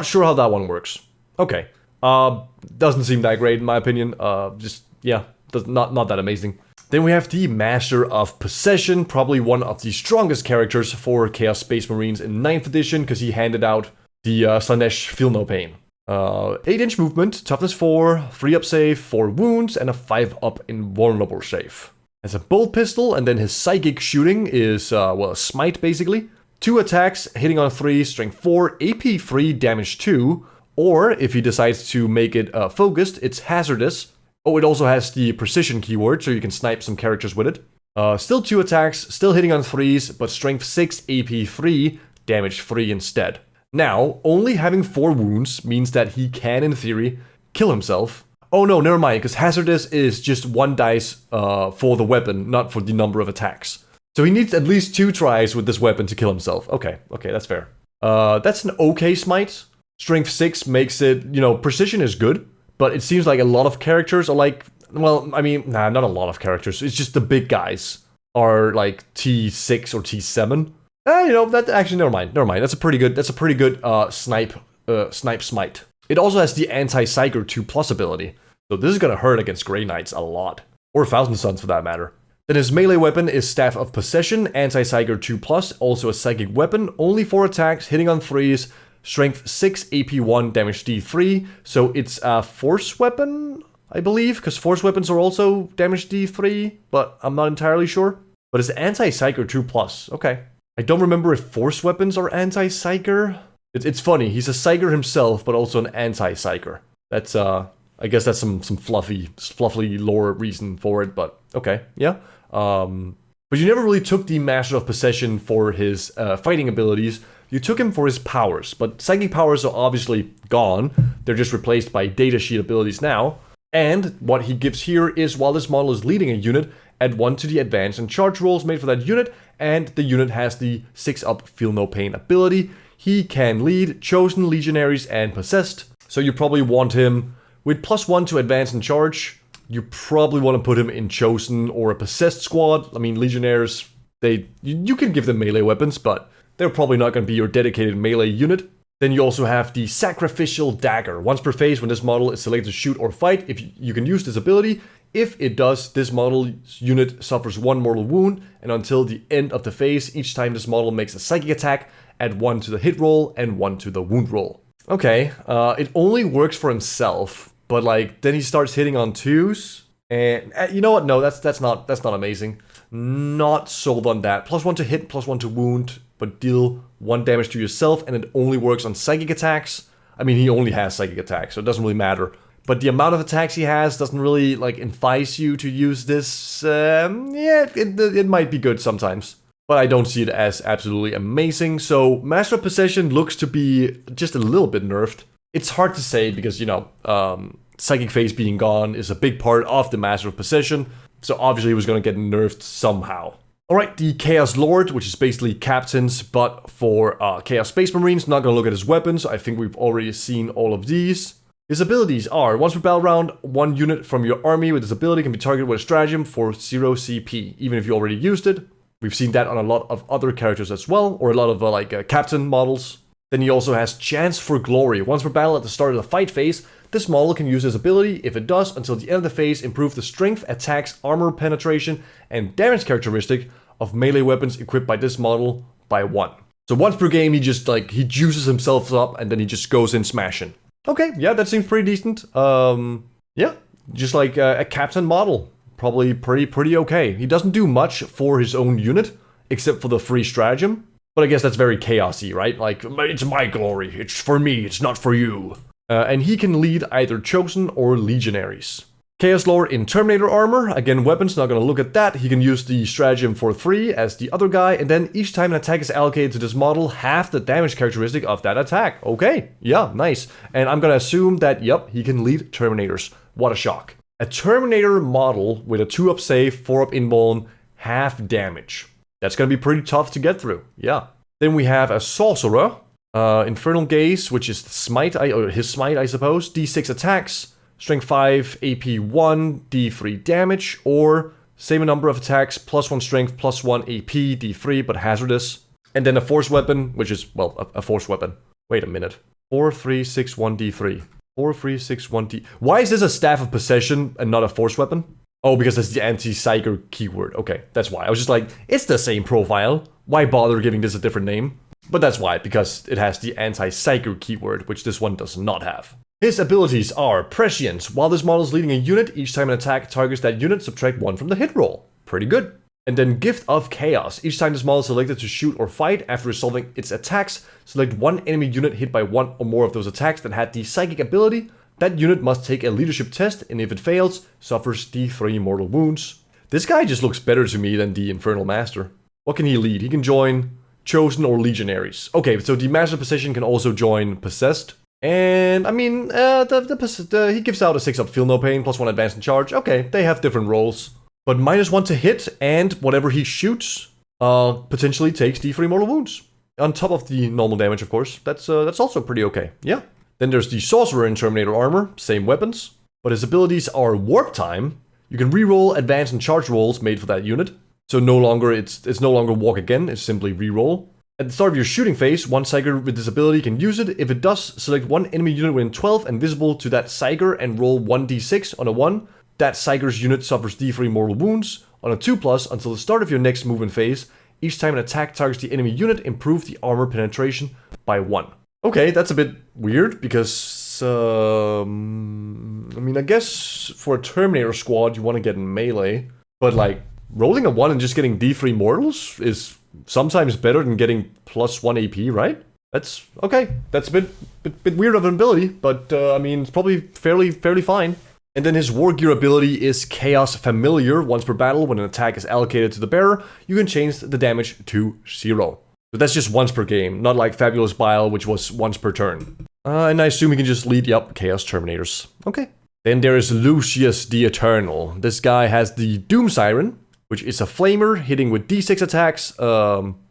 sure how that one works. Okay. Doesn't seem that great in my opinion. Not that amazing. Then we have the Master of Possession, probably one of the strongest characters for Chaos Space Marines in 9th edition, because he handed out the Slanesh Feel No Pain. 8-inch movement, toughness 4, 3 up save, 4 wounds, and a 5 up invulnerable save. Has a bolt pistol, and then his psychic shooting is, a smite basically. 2 attacks, hitting on 3, strength 4, AP 3, damage 2, or if he decides to make it focused, it's hazardous. Oh, it also has the precision keyword, so you can snipe some characters with it. Still 2 attacks, still hitting on 3s, but strength 6, AP 3, damage 3 instead. Now, only having 4 wounds means that he can, in theory, kill himself. Oh no, never mind, because hazardous is just 1 dice for the weapon, not for the number of attacks. So he needs at least 2 tries with this weapon to kill himself. Okay, that's fair. That's an okay smite. Strength 6 makes it, precision is good. But it seems like a lot of characters are like, not a lot of characters. It's just the big guys are like T6 or T7. That actually, never mind. That's a pretty good snipe smite. It also has the anti-Psyker 2+ ability. So this is gonna hurt against Grey Knights a lot. Or Thousand Sons for that matter. Then his melee weapon is Staff of Possession, anti-Psyker 2+, also a psychic weapon, only 4 attacks, hitting on 3s, strength 6, AP 1, damage D3, so it's a force weapon, I believe, because force weapons are also damage D3, but I'm not entirely sure. But it's anti-Psyker 2+, okay. I don't remember if force weapons are anti-Psyker. It's funny, he's a Psyker himself, but also an anti-Psyker. That's, I guess that's some fluffy lore reason for it, but okay, yeah. But you never really took the Master of Possession for his fighting abilities. You took him for his powers, but psychic powers are obviously gone. They're just replaced by datasheet abilities now. And what he gives here is, while this model is leading a unit, add 1 to the advance and charge rolls made for that unit, and the unit has the 6-up Feel No Pain ability. He can lead Chosen, Legionaries, and Possessed. So you probably want him with +1 to advance and charge. You probably want to put him in Chosen or a Possessed squad. I mean, Legionnaires, you can give them melee weapons, but they're probably not going to be your dedicated melee unit. Then you also have the Sacrificial Dagger. Once per phase, when this model is selected to shoot or fight, if you can use this ability. If it does, this model's unit suffers 1 mortal wound, and until the end of the phase, each time this model makes a psychic attack, add 1 to the hit roll and 1 to the wound roll. Okay, it only works for himself, but then he starts hitting on 2s, and you know what? No, that's not amazing. Not sold on that. +1 to hit, +1 to wound, but deal 1 damage to yourself, and it only works on psychic attacks. I mean, he only has psychic attacks, so it doesn't really matter. But the amount of attacks he has doesn't really entice you to use this. It might be good sometimes, but I don't see it as absolutely amazing. So Master of Possession looks to be just a little bit nerfed. It's hard to say because psychic phase being gone is a big part of the Master of Possession. So obviously he was going to get nerfed somehow. Alright, the Chaos Lord, which is basically captains, but for Chaos Space Marines. Not going to look at his weapons. I think we've already seen all of these. His abilities are, once per battle round, 1 unit from your army with this ability can be targeted with a stratagem for 0 CP, even if you already used it. We've seen that on a lot of other characters as well, or a lot of captain models. Then he also has Chance for Glory. Once per battle at the start of the fight phase, this model can use this ability. If it does, until the end of the phase, improve the strength, attacks, armor penetration, and damage characteristic of melee weapons equipped by this model by 1. So once per game, he just he juices himself up and then he just goes in smashing. Okay, yeah, that seems pretty decent. Yeah, just like a captain model. Probably pretty okay. He doesn't do much for his own unit, except for the free stratagem. But I guess that's very chaosy, right? It's my glory. It's for me. It's not for you. And he can lead either Chosen or Legionaries. Chaos Lord in Terminator armor. Again, weapons, not gonna look at that. He can use the stratagem for 3 as the other guy. And then each time an attack is allocated to this model, half the damage characteristic of that attack. Okay, yeah, nice. And I'm gonna assume that, yep, he can lead Terminators. What a shock. A Terminator model with a 2-up save, 4-up invuln, half damage. That's gonna be pretty tough to get through, yeah. Then we have a Sorcerer, Infernal Gaze, which is the smite, or his smite, I suppose. D6 attacks, strength 5, AP 1, D3 damage, or same number of attacks, +1 strength, +1 AP, D3, but hazardous. And then a force weapon, which is, well, a force weapon. Wait a minute. 4, 3, 6, 1, D3. 4, 3, 6, 1, D. Why is this a staff of possession and not a force weapon? Oh, because that's the anti-Psyker keyword. Okay, that's why. I was just like, it's the same profile. Why bother giving this a different name? But that's why, because it has the anti-Psyker keyword, which this one does not have. His abilities are Prescient. While this model is leading a unit, each time an attack targets that unit, subtract 1 from the hit roll. Pretty good. And then Gift of Chaos. Each time this model is selected to shoot or fight, after resolving its attacks, select one enemy unit hit by one or more of those attacks that had the psychic ability. That unit must take a leadership test, and if it fails, suffers D3 mortal wounds. This guy just looks better to me than the Infernal Master. What can he lead? He can join Chosen or Legionaries. Okay, so the Master of Possession can also join Possessed. And, I mean, he gives out a 6-up Feel No Pain, +1 Advance and Charge. Okay, they have different roles. But -1 to hit, and whatever he shoots, potentially takes D3 mortal wounds. On top of the normal damage, of course. That's also pretty okay. Yeah. Then there's the Sorcerer in Terminator armor, same weapons. But his abilities are Warp Time. You can reroll Advance and Charge rolls made for that unit. So no longer it's no longer walk again, it's simply reroll. At the start of your shooting phase, one Psyker with this ability can use it. If it does, select one enemy unit within 12 and visible to that Psyker and roll 1d6 on a 1. That Psyker's unit suffers D3 mortal wounds. On a 2+ until the start of your next movement phase, each time an attack targets the enemy unit, improve the armor penetration by 1. Okay, that's a bit weird because, I mean, I guess for a Terminator squad you want to get in melee, but like, rolling a 1 and just getting D3 mortals is sometimes better than getting +1 AP, right? That's, okay, that's a bit weird of an ability, but I mean, it's probably fairly fine. And then his War Gear ability is Chaos Familiar. Once per battle, when an attack is allocated to the bearer, you can change the damage to 0. But that's just once per game, not like Fabulous Bile, which was once per turn. And I assume he can just lead, yep, Chaos Terminators. Okay. Then there is Lucius the Eternal. This guy has the Doom Siren, which is a flamer, hitting with D6 attacks,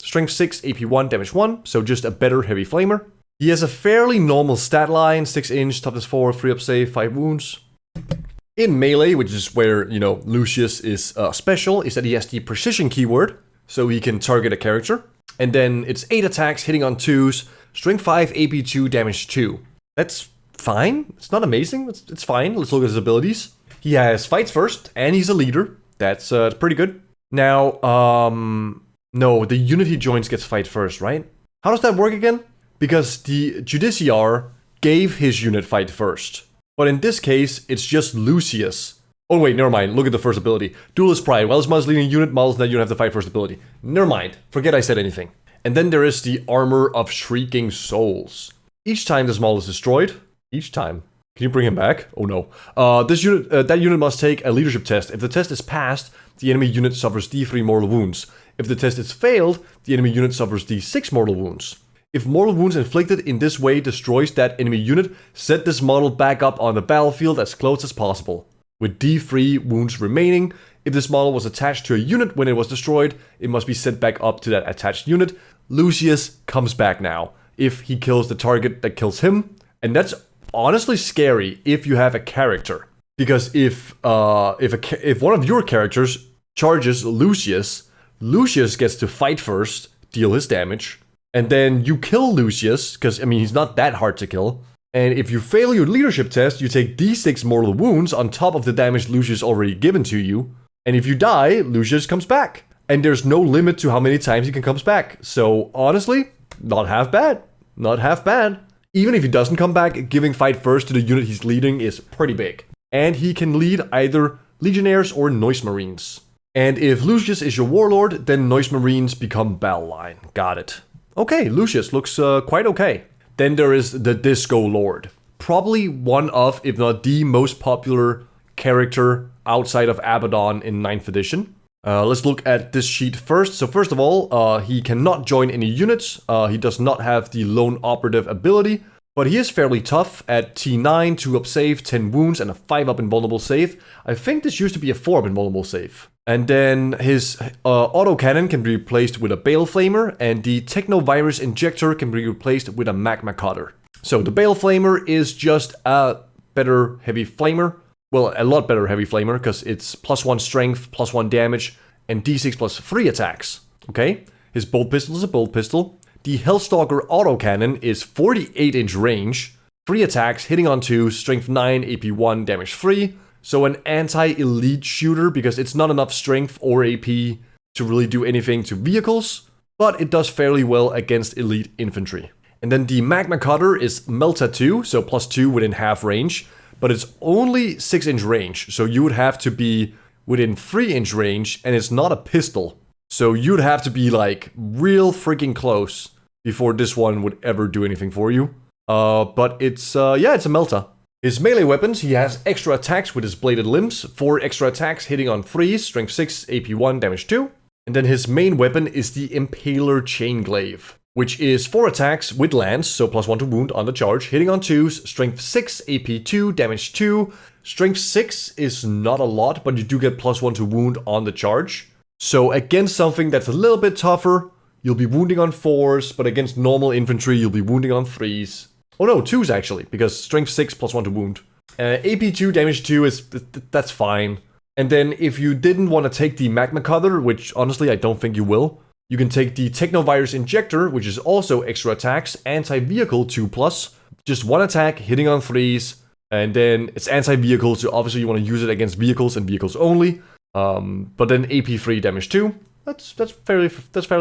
strength 6, AP 1, damage 1, so just a better heavy flamer. He has a fairly normal stat line, 6 inch, toughness 4, 3-up save, 5 wounds. In melee, which is where, you know, Lucius is special, is that he has the precision keyword, so he can target a character. And then it's 8 attacks, hitting on 2s, strength 5, AP 2, damage 2. That's fine. It's not amazing. It's fine. Let's look at his abilities. He has fights first, and he's a leader. That's pretty good. Now, no, the unit he joins gets fight first, right? How does that work again? Because the Judiciar gave his unit fight first. But in this case, it's just Lucius. Oh wait, never mind. Look at the first ability. Duelist Pride. While this model is leading a unit, models that you have the fight first ability. Never mind. Forget I said anything. And then there is the Armor of Shrieking Souls. Each time this model is destroyed, each time. Can you bring him back? Oh no. That unit must take a leadership test. If the test is passed, the enemy unit suffers D3 mortal wounds. If the test is failed, the enemy unit suffers D6 mortal wounds. If mortal wounds inflicted in this way destroys that enemy unit, set this model back up on the battlefield as close as possible. With D3 wounds remaining, if this model was attached to a unit when it was destroyed, it must be set back up to that attached unit. Lucius comes back now, if he kills the target that kills him. And that's honestly scary if you have a character. Because if one of your characters charges Lucius, Lucius gets to fight first, deal his damage, and then you kill Lucius, because, I mean, he's not that hard to kill. And if you fail your leadership test, you take D6 mortal wounds on top of the damage Lucius already given to you. And if you die, Lucius comes back. And there's no limit to how many times he can come back. So, honestly, not half bad. Not half bad. Even if he doesn't come back, giving fight first to the unit he's leading is pretty big. And he can lead either Legionnaires or Noise Marines. And if Lucius is your warlord, then Noise Marines become battle line. Got it. Okay, Lucius looks quite okay. Then there is the Disco Lord. Probably one of, if not the most popular character outside of Abaddon in 9th edition. Let's look at this sheet first. So first of all, he cannot join any units. He does not have the Lone Operative ability. But he is fairly tough at T9, 2-up save, 10 wounds, and a 5-up invulnerable save. I think this used to be a 4-up invulnerable save. And then his autocannon can be replaced with a Bale Flamer, and the Technovirus Injector can be replaced with a Magma Cutter. So the Bale Flamer is just a better heavy flamer. Well, a lot better heavy flamer, because it's +1 strength, +1 damage, and d6 plus 3 attacks. Okay? His bolt pistol is a bolt pistol. The Hellstalker autocannon is 48-inch range, 3 attacks, hitting on 2, strength 9, AP 1, damage 3. So an anti-elite shooter, because it's not enough strength or AP to really do anything to vehicles, but it does fairly well against elite infantry. And then the Magma Cutter is Melta 2, so +2 within half range, but it's only 6-inch range, so you would have to be within 3-inch range, and it's not a pistol. So you'd have to be like real freaking close before this one would ever do anything for you. But it's a Melta. His melee weapons, he has extra attacks with his bladed limbs, 4 extra attacks hitting on 3s, strength 6, AP 1, damage 2. And then his main weapon is the Impaler Chainglaive, which is 4 attacks with lance, so +1 to wound on the charge, hitting on 2s, strength 6, AP 2, damage 2. Strength 6 is not a lot, but you do get +1 to wound on the charge. So against something that's a little bit tougher, you'll be wounding on 4s, but against normal infantry, you'll be wounding on 3s. Oh no, 2s actually, because strength 6 +1 to wound. AP 2, damage 2 that's fine. And then if you didn't want to take the Magma Cutter, which honestly I don't think you will, you can take the Technovirus Injector, which is also extra attacks, anti-vehicle 2+, just 1 attack, hitting on 3s, and then it's anti-vehicle, so obviously you want to use it against vehicles and vehicles only. But then AP 3, damage 2, that's fairly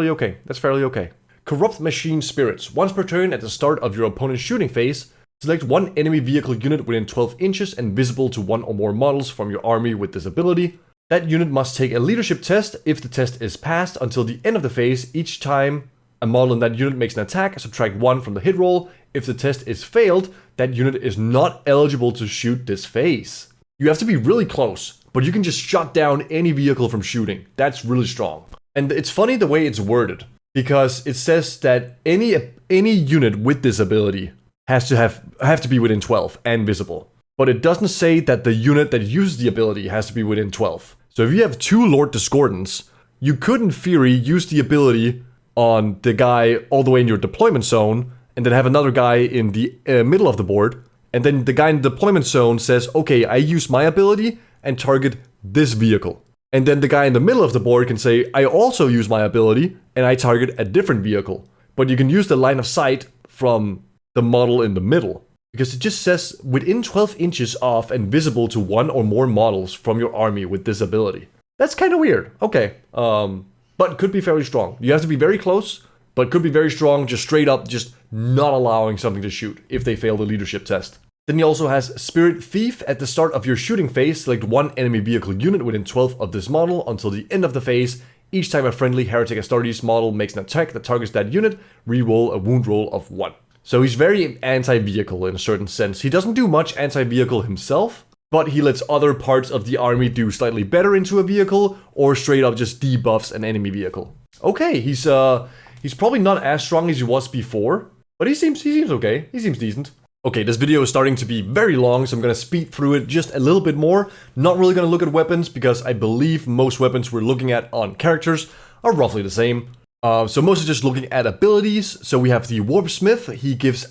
okay. That's fairly okay. Corrupt Machine Spirits. Once per turn at the start of your opponent's shooting phase, select one enemy vehicle unit within 12 inches and visible to one or more models from your army with this ability. That unit must take a leadership test. If the test is passed until the end of the phase, each time a model in that unit makes an attack, subtract 1 from the hit roll. If the test is failed, that unit is not eligible to shoot this phase. You have to be really close, but you can just shut down any vehicle from shooting. That's really strong. And it's funny the way it's worded, because it says that any unit with this ability has to be within 12 and visible. But it doesn't say that the unit that uses the ability has to be within 12. So if you have 2 Lord Discordants, you could in theory use the ability on the guy all the way in your deployment zone, and then have another guy in the middle of the board, and then the guy in the deployment zone says, okay, I use my ability and target this vehicle. And then the guy in the middle of the board can say, I also use my ability and I target a different vehicle. But you can use the line of sight from the model in the middle, because it just says within 12 inches of and visible to one or more models from your army with this ability. That's kind of weird. Okay, but could be fairly strong. You have to be very close, but could be very strong, just straight up, just not allowing something to shoot if they fail the leadership test. Then he also has Spirit Thief. At the start of your shooting phase, select one enemy vehicle unit within 12 of this model until the end of the phase. Each time a friendly Heretic Astartes model makes an attack that targets that unit, reroll a wound roll of 1. So he's very anti-vehicle in a certain sense. He doesn't do much anti-vehicle himself, but he lets other parts of the army do slightly better into a vehicle, or straight up just debuffs an enemy vehicle. Okay, he's probably not as strong as he was before, but he seems okay. He seems decent. Okay, this video is starting to be very long, so I'm gonna speed through it just a little bit more. Not really gonna look at weapons, because I believe most weapons we're looking at on characters are roughly the same. So mostly just looking at abilities. So we have the Warpsmith. He gets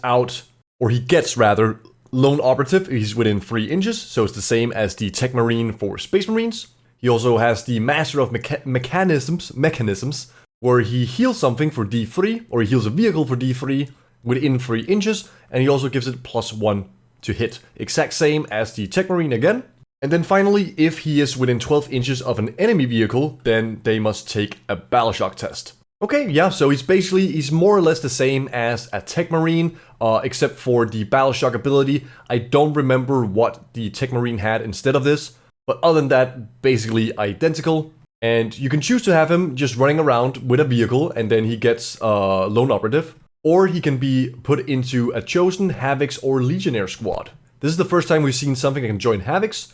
Lone Operative. He's within 3 inches, so it's the same as the Tech Marine for Space Marines. He also has the Master of Mechanisms, where he heals something for D3, or he heals a vehicle for D3 within 3 inches, and he also gives it +1 to hit. Exact same as the Tech Marine again. And then finally, if he is within 12 inches of an enemy vehicle, then they must take a Battleshock test. Okay, yeah, so he's more or less the same as a Tech Marine, except for the Battleshock ability. I don't remember what the Tech Marine had instead of this, but other than that, basically identical. And you can choose to have him just running around with a vehicle, and then he gets Lone Operative. Or he can be put into a Chosen, Havocs, or Legionnaire squad. This is the first time we've seen something that can join Havocs.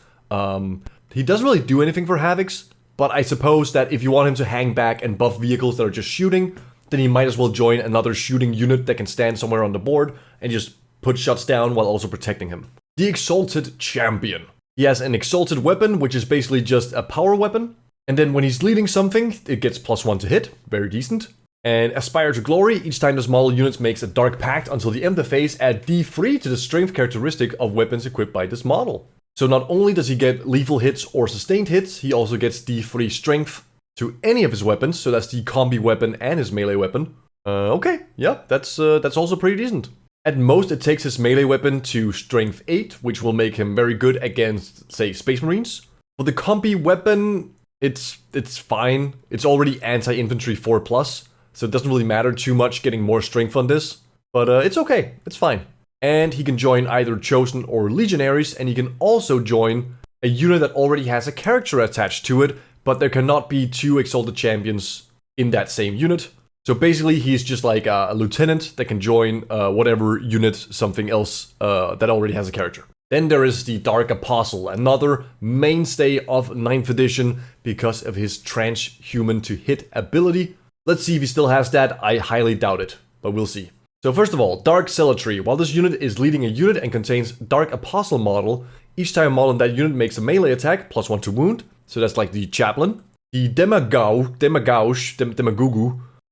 He doesn't really do anything for Havocs, but I suppose that if you want him to hang back and buff vehicles that are just shooting, then he might as well join another shooting unit that can stand somewhere on the board and just put shots down while also protecting him. The Exalted Champion. He has an Exalted weapon, which is basically just a power weapon. And then when he's leading something, it gets +1 to hit. Very decent. And Aspire to Glory, each time this model unit makes a Dark Pact until the end of the phase, add D3 to the strength characteristic of weapons equipped by this model. So not only does he get lethal hits or sustained hits, he also gets D3 strength to any of his weapons, so that's the combi weapon and his melee weapon. Okay, yeah, that's also pretty decent. At most, it takes his melee weapon to strength 8, which will make him very good against, say, Space Marines. For the combi weapon, it's fine. It's already anti-infantry 4+, so it doesn't really matter too much getting more strength on this. But it's okay, it's fine. And he can join either Chosen or Legionaries, and he can also join a unit that already has a character attached to it, but there cannot be 2 Exalted Champions in that same unit. So basically, he's just like a lieutenant that can join whatever unit, something else that already has a character. Then there is the Dark Apostle, another mainstay of 9th edition because of his transhuman to hit ability. Let's see if he still has that. I highly doubt it, but we'll see. So first of all, Dark Zealotry. While this unit is leading a unit and contains Dark Apostle model, each time a model in that unit makes a melee attack, +1 to wound, so that's like the Chaplain. The Demagogue.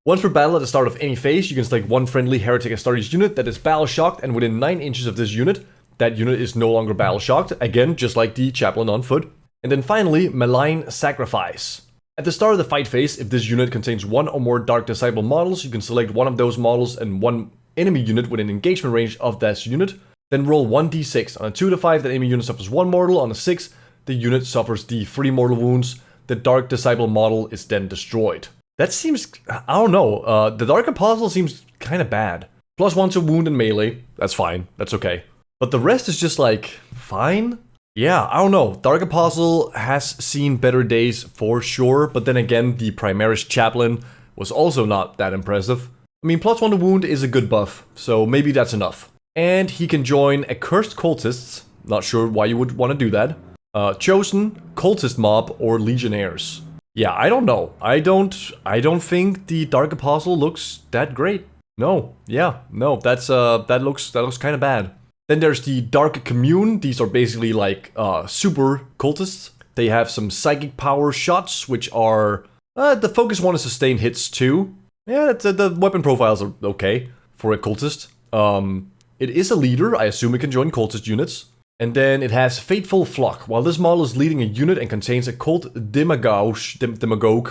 Once per battle at the start of any phase, you can select one friendly Heretic Astartes unit that is battle shocked, and within 9 inches of this unit, that unit is no longer battle shocked, again, just like the Chaplain on foot. And then finally, Malign Sacrifice. At the start of the fight phase, if this unit contains 1 or more Dark Disciple models, you can select one of those models and one enemy unit within engagement range of that unit, then roll 1d6. On a 2 to 5, the enemy unit suffers 1 mortal, on a 6, the unit suffers the 3 mortal wounds, the Dark Disciple model is then destroyed. That seems, I don't know, the Dark Apostle seems kind of bad. +1 to wound and melee, that's fine, that's okay. But the rest is just like, fine? Yeah, I don't know, Dark Apostle has seen better days for sure, but then again, the Primaris Chaplain was also not that impressive. I mean, +1 to wound is a good buff, so maybe that's enough. And he can join Accursed Cultists, not sure why you would want to do that, Chosen, Cultist Mob, or Legionnaires. Yeah, I don't know. I don't think the Dark Apostle looks that great. No, that looks kind of bad. Then there's the Dark Commune. These are basically like super cultists. They have some psychic power shots, which are the focus one is sustained hits too. Yeah, the weapon profiles are okay for a cultist. It is a leader. I assume it can join cultist units. And then it has Fateful Flock. While this model is leading a unit and contains a cult demagogue,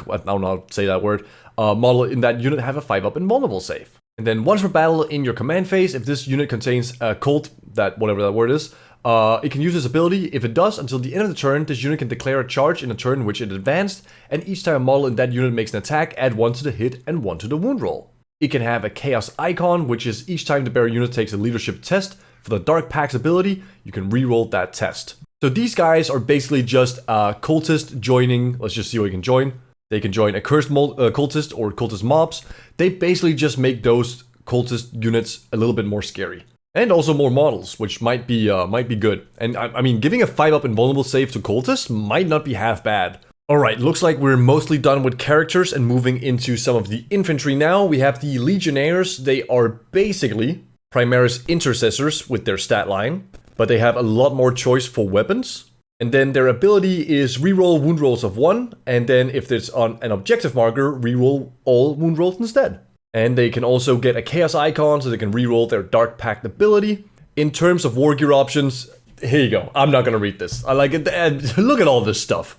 I don't know how to say that word, model in that unit have a 5-up invulnerable save. And then once per battle in your command phase, if this unit contains a cult, that whatever that word is, it can use this ability. If it does, until the end of the turn, this unit can declare a charge in a turn in which it advanced, and each time a model in that unit makes an attack, add 1 to the hit and 1 to the wound roll. It can have a Chaos Icon, which is each time the bearer unit takes a leadership test, for the Dark Pact's ability, you can reroll that test. So these guys are basically just cultist joining, let's just see what you can join. They can join Accursed Cultist or Cultist Mobs. They basically just make those cultist units a little bit more scary. And also more models, which might be good. And I mean, giving a 5-up invulnerable save to cultists might not be half bad. Alright, looks like we're mostly done with characters and moving into some of the infantry now. We have the Legionnaires. They are basically Primaris Intercessors with their stat line, but they have a lot more choice for weapons. And then their ability is reroll wound rolls of 1, and then if it's on an objective marker, reroll all wound rolls instead. And they can also get a Chaos Icon, so they can reroll their Dark Pact ability. In terms of war gear options, here you go. I'm not gonna read this. I like it. And look at all this stuff.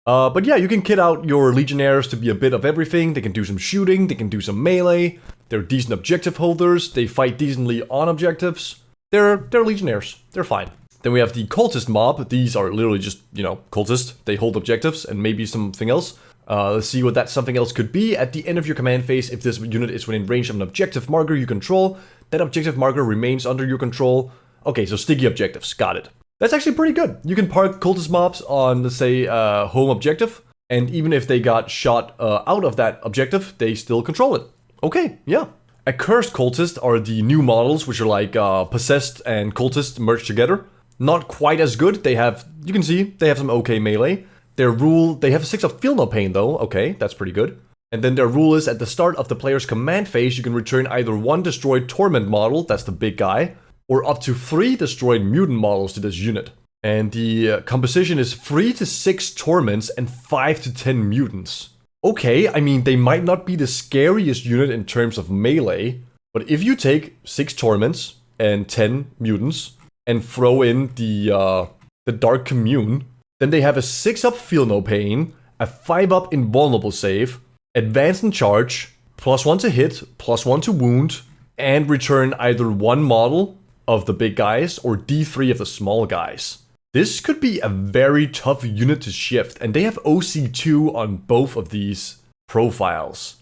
But yeah, you can kit out your Legionnaires to be a bit of everything. They can do some shooting, they can do some melee. They're decent objective holders, they fight decently on objectives. They're Legionnaires, they're fine. Then we have the Cultist Mob. These are literally just, cultists. They hold objectives and maybe something else. Let's see what that something else could be. At the end of your command phase, if this unit is within range of an objective marker you control, that objective marker remains under your control. Okay, so sticky objectives, got it. That's actually pretty good. You can park Cultist Mobs on, let's say, home objective, and even if they got shot out of that objective, they still control it. Okay, yeah. Accursed Cultists are the new models, which are like Possessed and Cultist merged together. Not quite as good. They have, you can see, they have some okay melee. Their rule, they have a 6 of Feel No Pain though. Okay, that's pretty good. And then their rule is at the start of the player's command phase, you can return either 1 destroyed Torment model, that's the big guy, or up to 3 destroyed Mutant models to this unit. And the composition is 3 to 6 Torments and 5 to 10 Mutants. Okay, I mean, they might not be the scariest unit in terms of melee, but if you take 6 Torments and 10 Mutants and throw in the Dark Commune, then they have a 6-up Feel No Pain, a 5-up Invulnerable Save, Advance and Charge, +1 to hit, +1 to wound, and return either 1 model of the big guys or D3 of the small guys. This could be a very tough unit to shift, and they have OC2 on both of these profiles.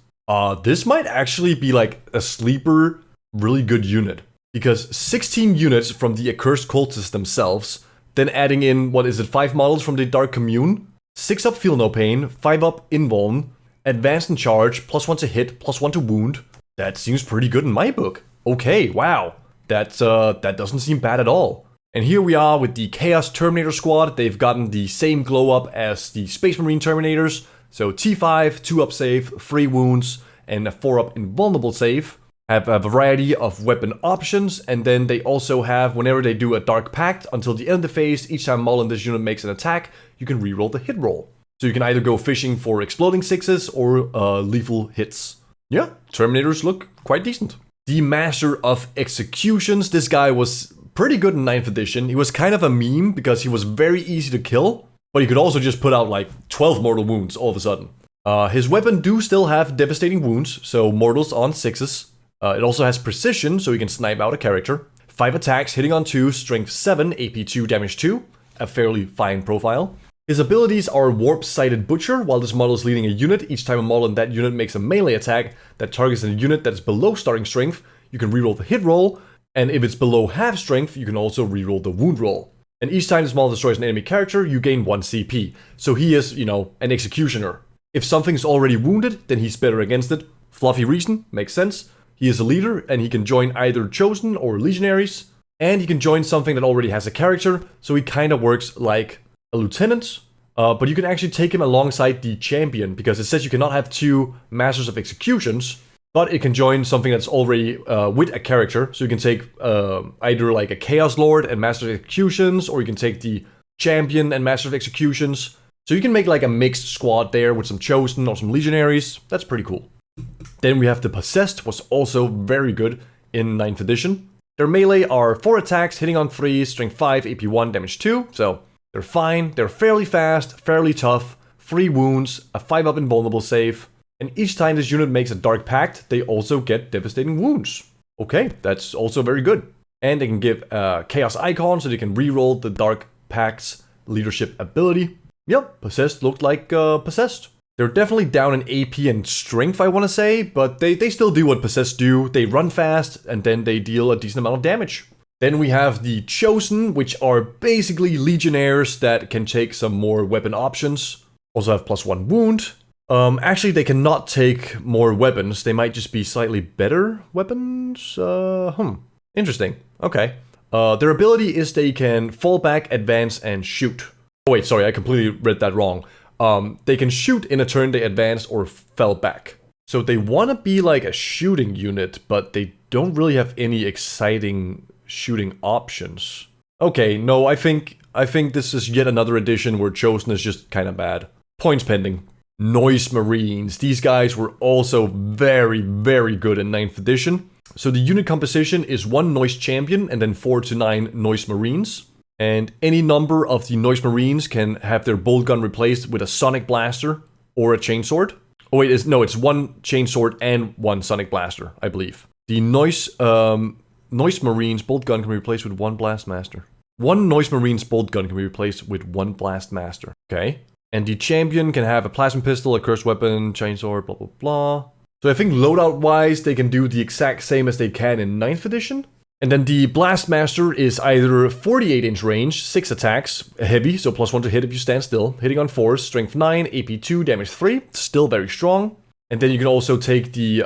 This might actually be like a sleeper, really good unit. Because 16 units from the Accursed Cultists themselves, then adding in, 5 models from the Dark Commune, 6-up Feel No Pain, 5-up Invuln, Advanced and Charge, +1 to hit, +1 to wound. That seems pretty good in my book. Okay, wow. That doesn't seem bad at all. And here we are with the Chaos Terminator squad. They've gotten the same glow up as the Space Marine Terminators. So T5, 2-up save, 3 wounds, and a 4-up invulnerable save. Have a variety of weapon options, and then they also have, whenever they do a Dark Pact, until the end of the phase, each time a model in this unit makes an attack, you can reroll the hit roll. So you can either go fishing for exploding 6s or lethal hits. Yeah, Terminators look quite decent. The Master of Executions, this guy was pretty good in 9th edition. He was kind of a meme because he was very easy to kill, but he could also just put out like 12 mortal wounds all of a sudden. His weapon do still have devastating wounds, so mortals on 6s. It also has precision, so he can snipe out a character. 5 attacks, hitting on 2, strength 7, AP 2, damage 2. A fairly fine profile. His abilities are Warp-Sighted Butcher. While this model is leading a unit, each time a model in that unit makes a melee attack that targets a unit that is below starting strength, you can reroll the hit roll. And if it's below half strength, you can also reroll the wound roll. And each time this model destroys an enemy character, you gain 1 CP. So he is, an executioner. If something's already wounded, then he's better against it. Fluffy reason, makes sense. He is a leader, and he can join either Chosen or Legionaries. And he can join something that already has a character, so he kind of works like a lieutenant. But you can actually take him alongside the champion, because it says you cannot have 2 Masters of Executions, but it can join something that's already with a character. So you can take either like a Chaos Lord and Master of Executions, or you can take the Champion and Master of Executions. So you can make like a mixed squad there with some Chosen or some Legionaries. That's pretty cool. Then we have the Possessed, was also very good in 9th edition. Their melee are 4 attacks, hitting on 3, strength 5, AP 1, damage 2. So they're fine, they're fairly fast, fairly tough, 3 wounds, a 5-up invulnerable save. And each time this unit makes a Dark Pact, they also get devastating wounds. Okay, that's also very good. And they can give a Chaos Icon, so they can reroll the Dark Pact's leadership ability. Yep, Possessed looked like Possessed. They're definitely down in AP and Strength, I want to say, but they still do what Possessed do. They run fast, and then they deal a decent amount of damage. Then we have the Chosen, which are basically Legionnaires that can take some more weapon options. Also have +1 wound. Actually, they cannot take more weapons. They might just be slightly better weapons. Interesting. Okay. Their ability is they can fall back, advance, and shoot. Oh wait, sorry, I completely read that wrong. They can shoot in a turn they advance or fell back. So they want to be like a shooting unit, but they don't really have any exciting shooting options. Okay, no, I think this is yet another edition where Chosen is just kind of bad. Points pending. Noise Marines. These guys were also very, very good in 9th edition. So the unit composition is 1 Noise Champion and then 4 to 9 Noise Marines. And any number of the Noise Marines can have their bolt gun replaced with a Sonic Blaster or a Chainsword. Oh wait, it's 1 Chainsword and 1 Sonic Blaster, I believe. The Noise Marines bolt gun can be replaced with 1 Blastmaster. 1 Noise Marines bolt gun can be replaced with 1 Blastmaster. Okay. And the Champion can have a Plasma Pistol, a Cursed Weapon, Chainsword, blah blah blah. So I think loadout-wise, they can do the exact same as they can in 9th edition. And then the Blastmaster is either 48-inch range, 6 attacks, heavy, so +1 to hit if you stand still, hitting on 4, strength 9, AP 2, damage 3, still very strong. And then you can also take the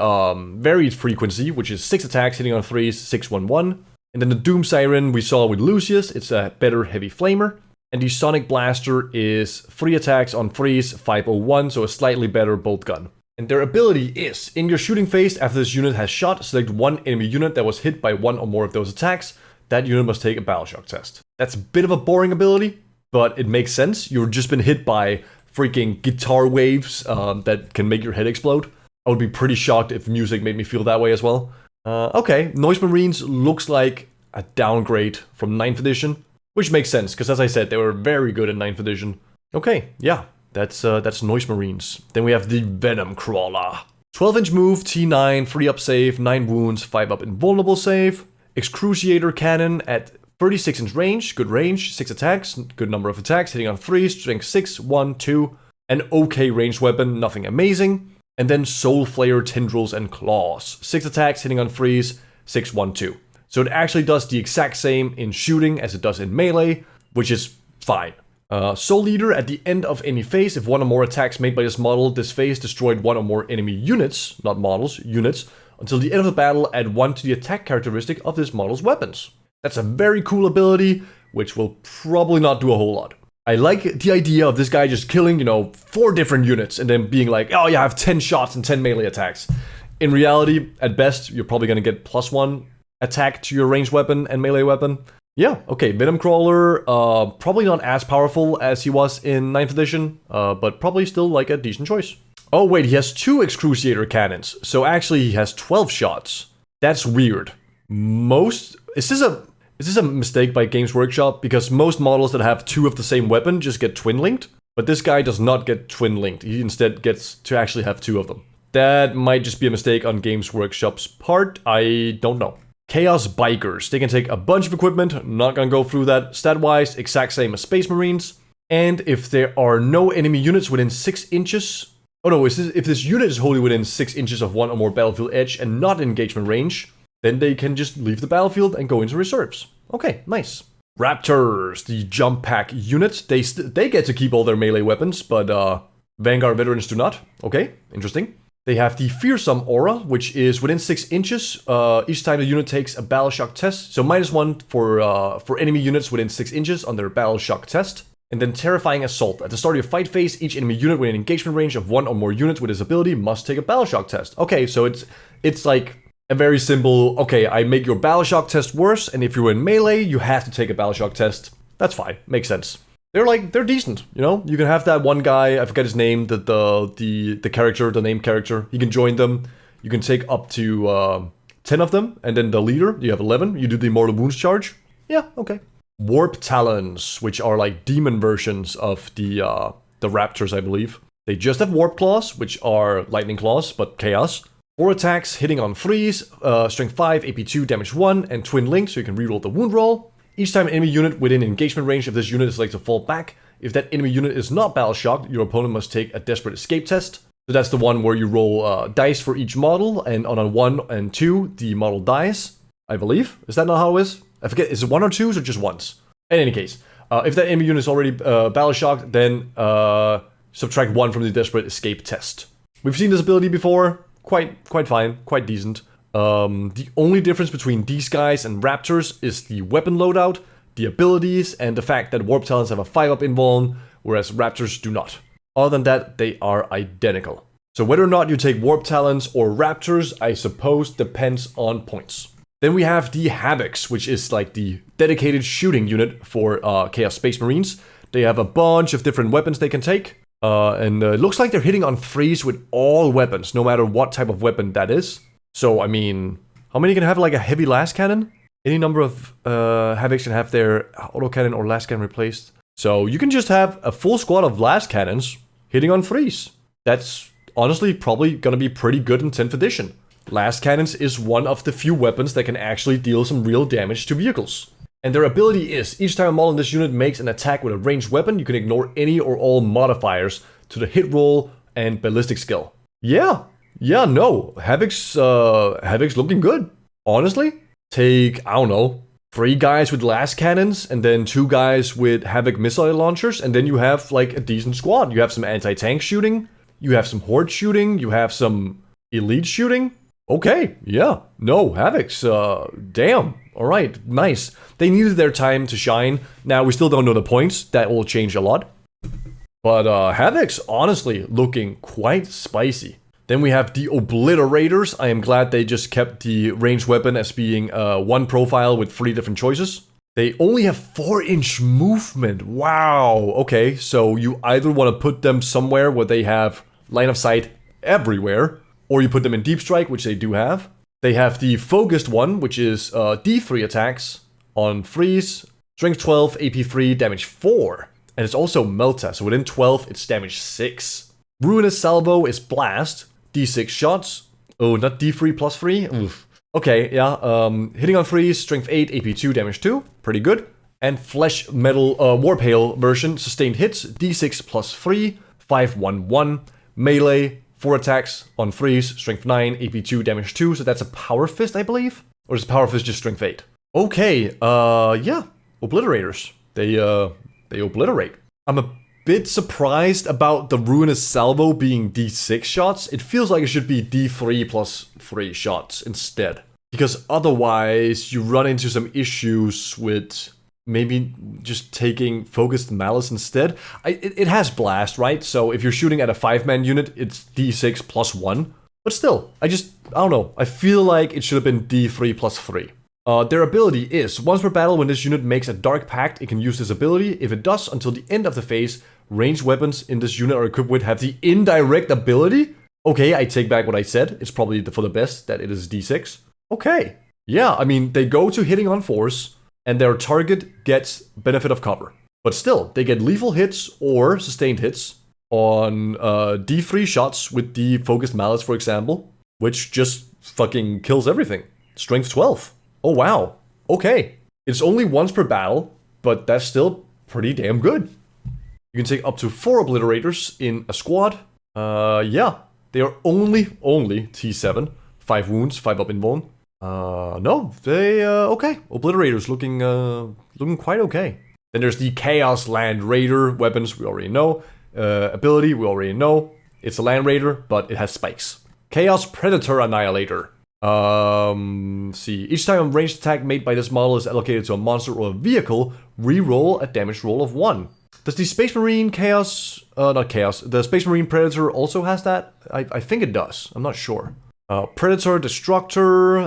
varied frequency, which is 6 attacks, hitting on 3s, 611. And then the Doom Siren we saw with Lucius, it's a better heavy flamer. And the Sonic Blaster is 3 attacks on 3s, 501, so a slightly better bolt gun. And their ability is, in your shooting phase, after this unit has shot, select 1 enemy unit that was hit by 1 or more of those attacks. That unit must take a battle shock test. That's a bit of a boring ability, but it makes sense. You've just been hit by freaking guitar waves that can make your head explode. I would be pretty shocked if music made me feel that way as well. Okay, Noise Marines looks like a downgrade from 9th edition, which makes sense, because as I said, they were very good in 9th edition. Okay, yeah, that's Noise Marines. Then we have the Venom Crawler. 12-inch move, T9, 3 up save, 9 wounds, 5 up invulnerable save. Excruciator Cannon at 36-inch range, good range, 6 attacks, good number of attacks, hitting on 3, strength 6, 1, 2. An okay ranged weapon, nothing amazing. And then Soul Flayer Tendrils and Claws. 6 attacks, hitting on 3s, 6, 1, 2. So it actually does the exact same in shooting as it does in melee, which is fine. Soul Eater at the end of any phase, if one or more attacks made by this model this phase destroyed one or more enemy units, not models, units, until the end of the battle, add 1 to the attack characteristic of this model's weapons. That's a very cool ability, which will probably not do a whole lot. I like the idea of this guy just killing, 4 different units and then being like, oh yeah, I have 10 shots and 10 melee attacks. In reality, at best, you're probably going to get +1 attack to your ranged weapon and melee weapon. Yeah, okay, Venom Crawler, probably not as powerful as he was in 9th edition, but probably still like a decent choice. Oh wait, he has 2 Excruciator Cannons, so actually he has 12 shots. That's weird. Is this a mistake by Games Workshop? Because most models that have 2 of the same weapon just get twin-linked, but this guy does not get twin-linked. He instead gets to actually have 2 of them. That might just be a mistake on Games Workshop's part, I don't know. Chaos Bikers. They can take a bunch of equipment, not gonna go through that. Stat-wise, exact same as Space Marines. And if there are no enemy units within 6 inches... Oh no, if this unit is wholly within 6 inches of 1 or more battlefield edge and not in engagement range, then they can just leave the battlefield and go into reserves. Okay, nice. Raptors, the jump pack units. They get to keep all their melee weapons, but Vanguard veterans do not. Okay, interesting. They have the Fearsome Aura, which is within 6 inches each time the unit takes a Battle Shock test. So -1 for enemy units within 6 inches on their Battle Shock test. And then Terrifying Assault. At the start of your fight phase, each enemy unit within engagement range of 1 or more units with this ability must take a Battle Shock test. Okay, so it's like a very simple, okay, I make your Battle Shock test worse, and if you're in melee, you have to take a Battle Shock test. That's fine, makes sense. They're decent, You can have that one guy, I forget his name, the character, the named character. You can join them. You can take up to 10 of them, and then the leader, you have 11. You do the Mortal Wounds charge. Yeah, okay. Warp Talons, which are like demon versions of the Raptors, I believe. They just have Warp Claws, which are Lightning Claws, but Chaos. 4 attacks, hitting on 3s, strength 5, AP 2, damage 1, and twin link, so you can reroll the wound roll. Each time an enemy unit within engagement range of this unit is selected to fall back, if that enemy unit is not battle shocked, your opponent must take a desperate escape test. So that's the one where you roll dice for each model, and on a 1 and 2, the model dies, I believe. Is that not how it is? I forget, is it 1 or 2s or just once? In any case, if that enemy unit is already battle shocked, then subtract 1 from the desperate escape test. We've seen this ability before. Quite fine, quite decent. The only difference between these guys and Raptors is the weapon loadout, the abilities, and the fact that Warp Talons have a 5-up invuln, whereas Raptors do not. Other than that, they are identical. So whether or not you take Warp Talons or Raptors, I suppose depends on points. Then we have the Havocs, which is like the dedicated shooting unit for Chaos Space Marines. They have a bunch of different weapons they can take. And it looks like they're hitting on 3s with all weapons, no matter what type of weapon that is. So, I mean, how many can have like a heavy last cannon? Any number of Havocs can have their autocannon or last cannon replaced. So you can just have a full squad of last cannons hitting on 3s. That's honestly probably gonna be pretty good in 10th edition. Last cannons is one of the few weapons that can actually deal some real damage to vehicles. And their ability is, each time a model in this unit makes an attack with a ranged weapon, you can ignore any or all modifiers to the hit roll and ballistic skill. Yeah, no, Havoc's looking good. Honestly, take, I don't know, 3 guys with last cannons, and then 2 guys with Havoc missile launchers, and then you have like a decent squad. You have some anti-tank shooting, you have some horde shooting, you have some elite shooting. Okay, yeah, no, Havoc's, damn, alright, nice. They needed their time to shine. Now, we still don't know the points, that will change a lot. But Havoc's honestly looking quite spicy. Then we have the Obliterators. I am glad they just kept the ranged weapon as being one profile with 3 different choices. They only have 4-inch movement. Wow. Okay, so you either want to put them somewhere where they have line of sight everywhere, or you put them in deep strike, which they do have. They have the focused one, which is D3 attacks on freeze, strength 12, AP 3, damage 4. And it's also Melta, so within 12, it's damage 6. Ruinous Salvo is blast, D6 shots. Oh, not D3 plus 3? Oof. Okay, yeah, hitting on freeze, strength 8, AP 2, damage 2, pretty good. And Flesh Metal Warpale version, sustained hits, D6 plus 3, 5-1-1, melee, 4 attacks on freeze, strength 9, AP 2, damage 2, so that's a Power Fist, I believe? Or is Power Fist just strength 8? Okay, yeah, Obliterators. They obliterate. I'm a bit surprised about the Ruinous Salvo being D6 shots. It feels like it should be D3 plus 3 shots instead. Because otherwise, you run into some issues with maybe just taking Focused Malice instead. It has Blast, right? So if you're shooting at a 5-man unit, it's D6 plus 1. But still, I don't know. I feel like it should have been D3 plus 3. Their ability is, once per battle when this unit makes a Dark Pact, it can use this ability. If it does, until the end of the phase, ranged weapons in this unit are equipped with have the indirect ability? Okay, I take back what I said. It's probably for the best that it is D6. Okay. Yeah, I mean, they go to hitting on force, and their target gets benefit of cover. But still, they get lethal hits or sustained hits on D3 shots with the Focused Malice, for example, which just fucking kills everything. Strength 12. Oh wow, okay. It's only once per battle, but that's still pretty damn good. You can take up to 4 Obliterators in a squad. Yeah, they are only T7. 5 wounds, 5 up in one. No, they, okay. Obliterators looking quite okay. Then there's the Chaos Land Raider weapons, we already know. Ability, we already know. It's a Land Raider, but it has spikes. Chaos Predator Annihilator. See. Each time a ranged attack made by this model is allocated to a monster or a vehicle, re-roll a damage roll of 1. Does the Space Marine Chaos, not Chaos, the Space Marine Predator also has that? I think it does. I'm not sure. Predator Destructor,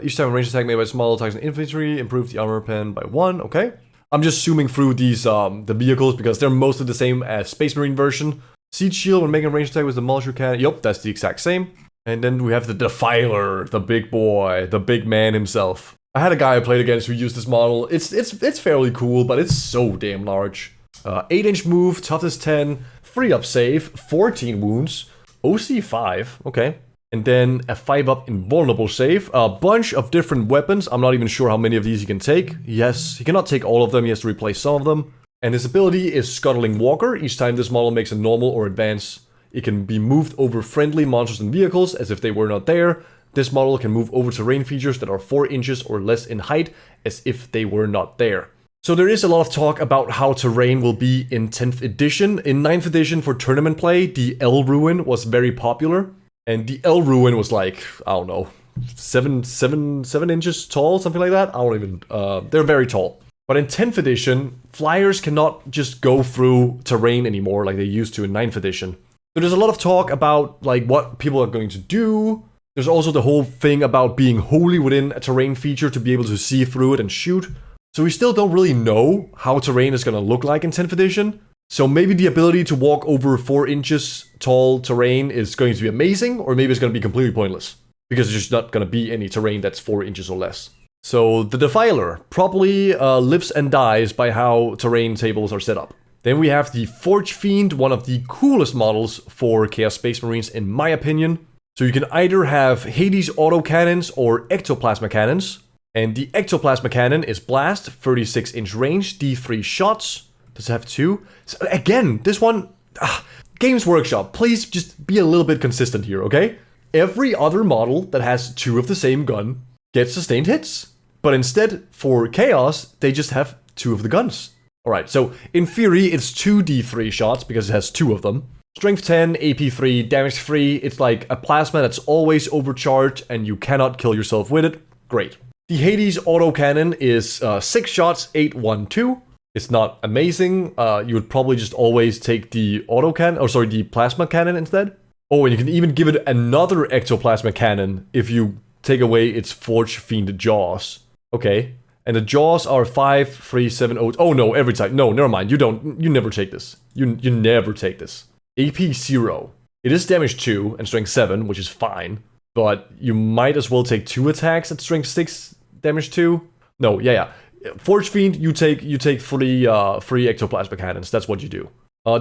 each time a ranged attack made by small attacks and infantry, improve the armor pen by 1, okay. I'm just zooming through these, the vehicles because they're mostly the same as Space Marine version. Siege Shield when making a ranged attack with the Demolisher Cannon, yup, that's the exact same. And then we have the Defiler, the big boy, the big man himself. I had a guy I played against who used this model. It's fairly cool, but it's so damn large. 8-inch move, toughness 10, 3 up save, 14 wounds, OC 5, okay. And then a 5 up invulnerable save, a bunch of different weapons. I'm not even sure how many of these he can take. Yes, he cannot take all of them, he has to replace some of them. And his ability is Scuttling Walker. Each time this model makes a normal or advanced, it can be moved over friendly monsters and vehicles as if they were not there. This model can move over terrain features that are 4 inches or less in height as if they were not there. So there is a lot of talk about how terrain will be in 10th edition. In 9th edition for tournament play, the L Ruin was very popular. And the L Ruin was like, I don't know, 7 inches tall, something like that. I don't even, they're very tall. But in 10th edition, flyers cannot just go through terrain anymore like they used to in 9th edition. So there's a lot of talk about like what people are going to do. There's also the whole thing about being wholly within a terrain feature to be able to see through it and shoot. So we still don't really know how terrain is going to look like in 10th edition. So maybe the ability to walk over 4 inches tall terrain is going to be amazing, or maybe it's going to be completely pointless. Because there's just not going to be any terrain that's 4 inches or less. So the Defiler probably lives and dies by how terrain tables are set up. Then we have the Forge Fiend, one of the coolest models for Chaos Space Marines in my opinion. So you can either have Hades autocannons or ectoplasma cannons. And the ectoplasma cannon is blast, 36-inch range, D3 shots. Does it have 2? So again, this one, Games Workshop, please just be a little bit consistent here, okay? Every other model that has 2 of the same gun gets sustained hits. But instead, for Chaos, they just have 2 of the guns. Alright, so in theory, it's 2 D3 shots because it has 2 of them. Strength 10, AP 3, damage 3. It's like a plasma that's always overcharged and you cannot kill yourself with it. Great. The Hades autocannon is 6 shots, 8-1-2. It's not amazing. You would probably just always take the the plasma cannon instead. Oh, and you can even give it another ectoplasma cannon if you take away its Forge Fiend jaws. Okay. And the jaws are 5, 3, 7, 0. Oh no, every time. No, never mind. You never take this. You never take this. AP 0. It is damage 2 and strength 7, which is fine. But you might as well take 2 attacks at strength 6, damage 2. No, yeah. Forge Fiend, you take 3 ectoplasmic cannons. That's what you do.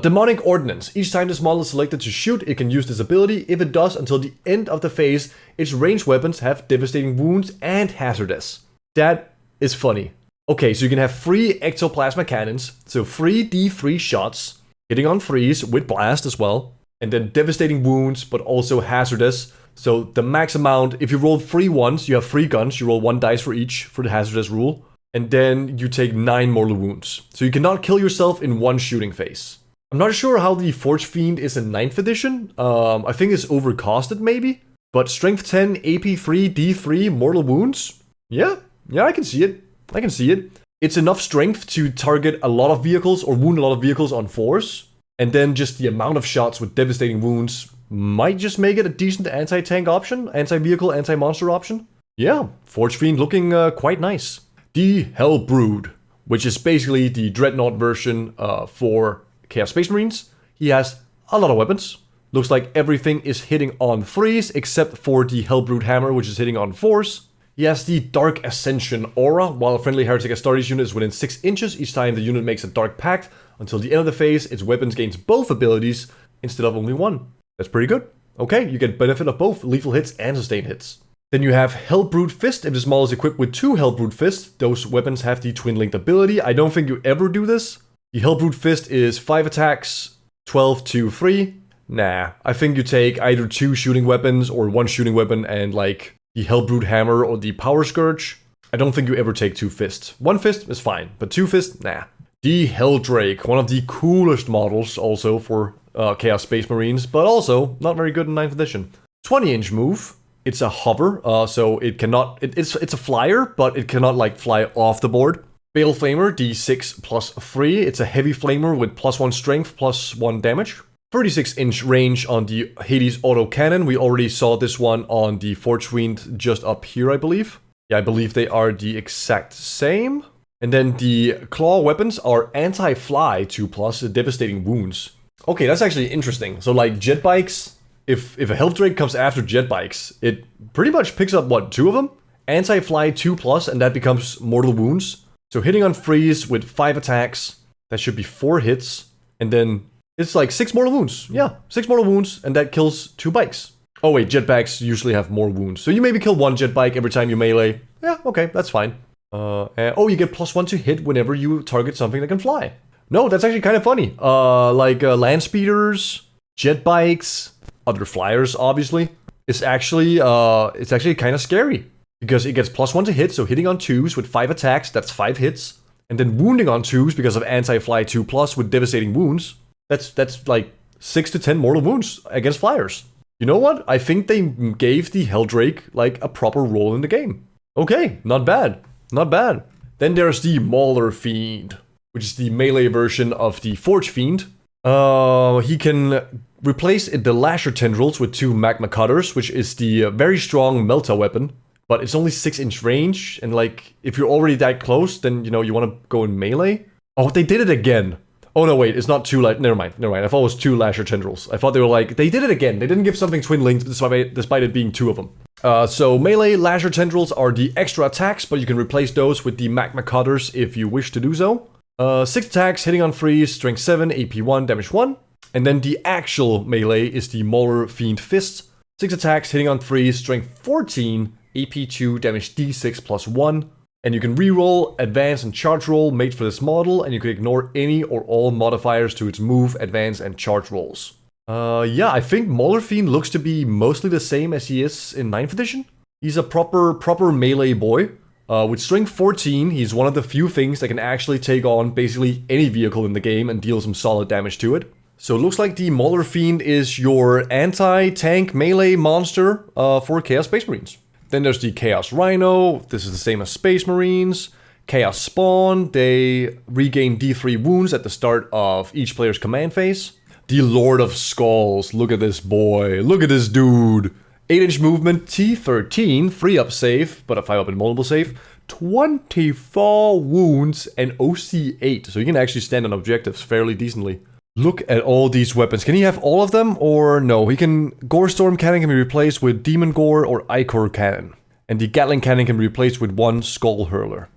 Demonic Ordnance. Each time this model is selected to shoot, it can use this ability. If it does, until the end of the phase, its ranged weapons have devastating wounds and hazardous. That is funny. Okay, so you can have 3 ectoplasmic cannons, so 3 D3 shots, hitting on 3s with blast as well, and then devastating wounds, but also hazardous. So the max amount, if you roll 3 ones, you have 3 guns, you roll 1 dice for each for the hazardous rule, and then you take 9 mortal wounds. So you cannot kill yourself in one shooting phase. I'm not sure how the Forge Fiend is in 9th edition. I think it's overcosted maybe. But strength 10, AP 3, D3, mortal wounds? Yeah, I can see it. It's enough strength to target a lot of vehicles or wound a lot of vehicles on 4s. And then just the amount of shots with devastating wounds might just make it a decent anti-tank option, anti-vehicle, anti-monster option. Yeah, Forge Fiend looking quite nice. The Hellbrood, which is basically the Dreadnought version for Chaos Space Marines. He has a lot of weapons. Looks like everything is hitting on 3s except for the Hellbrood Hammer, which is hitting on 4s. He has the Dark Ascension aura. While a friendly Heretic Astartes unit is within 6 inches, each time the unit makes a Dark Pact, until the end of the phase, its weapons gains both abilities instead of only one. That's pretty good. Okay, you get benefit of both lethal hits and sustained hits. Then you have Hellbrood Fist. If this model is equipped with 2 Hellbrood Fists, those weapons have the Twin Linked ability. I don't think you ever do this. The Hellbrood Fist is 5 attacks, 12, 2, 3. Nah, I think you take either 2 shooting weapons or 1 shooting weapon and like the Hellbrood Hammer or the Power Scourge. I don't think you ever take 2 fists. 1 fist is fine, but 2 fists, nah. The Helldrake, one of the coolest models also for Chaos Space Marines, but also not very good in 9th edition. 20-inch move. It's a hover, so it cannot. It's a flyer, but it cannot like fly off the board. Bale Flamer, D6 plus 3. It's a heavy flamer with +1 strength, +1 damage. 36-inch range on the Hades autocannon. We already saw this one on the Forge Fiend just up here, I believe. Yeah, I believe they are the exact same. And then the claw weapons are anti-fly 2+, devastating wounds. Okay, that's actually interesting. So like jet bikes, if a Helldrake comes after jet bikes, it pretty much picks up, what, 2 of them? Anti-fly 2+, and that becomes mortal wounds. So hitting on 3s with 5 attacks, that should be 4 hits. And then it's like 6 mortal wounds. Yeah, 6 mortal wounds, and that kills 2 bikes. Oh wait, jetbikes usually have more wounds. So you maybe kill 1 jet bike every time you melee. Yeah, okay, that's fine. Oh, you get +1 to hit whenever you target something that can fly. No, that's actually kind of funny. Like land speeders, jet bikes, other flyers, obviously. It's actually kind of scary. Because it gets +1 to hit, so hitting on 2s with 5 attacks, that's 5 hits. And then wounding on 2s because of anti-fly 2+ with devastating wounds. That's like 6 to 10 mortal wounds against flyers. You know what? I think they gave the Helldrake like a proper role in the game. Okay, not bad. Not bad. Then there's the Mauler Fiend, which is the melee version of the Forge Fiend. He can replace the Lasher Tendrils with 2 Magma Cutters, which is the very strong Melta weapon. But it's only 6-inch range, and like, if you're already that close, then, you know, you want to go in melee. Oh, they did it again. Oh no, wait, it's not 2, never mind. I thought it was 2 Lasher Tendrils. I thought they were like, they did it again. They didn't give something twin linked despite it being 2 of them. So melee Lasher Tendrils are the extra attacks, but you can replace those with the Magma Cutters if you wish to do so. 6 attacks, hitting on 3s, strength 7, AP 1, damage 1. And then the actual melee is the Mauler Fiend Fist. 6 attacks, hitting on 3s, strength 14, AP2, damage D6 +1. And you can reroll, advance, and charge roll made for this model, and you can ignore any or all modifiers to its move, advance, and charge rolls. Yeah, I think Mauler Fiend looks to be mostly the same as he is in 9th edition. He's a proper melee boy. With strength 14, he's one of the few things that can actually take on basically any vehicle in the game and deal some solid damage to it. So it looks like the Mauler Fiend is your anti-tank melee monster for Chaos Space Marines. Then there's the Chaos Rhino. This is the same as Space Marines. Chaos Spawn. They regain D3 wounds at the start of each player's command phase. The Lord of Skulls. Look at this boy. Look at this dude. 8-inch movement, T13, 3-up save, but a 5-up and multiple save. 24 wounds and OC 8. So he can actually stand on objectives fairly decently. Look at all these weapons. Can he have all of them or no? He can... Gore Storm Cannon can be replaced with Demon Gore or Ichor Cannon. And the Gatling Cannon can be replaced with one Skull Hurler.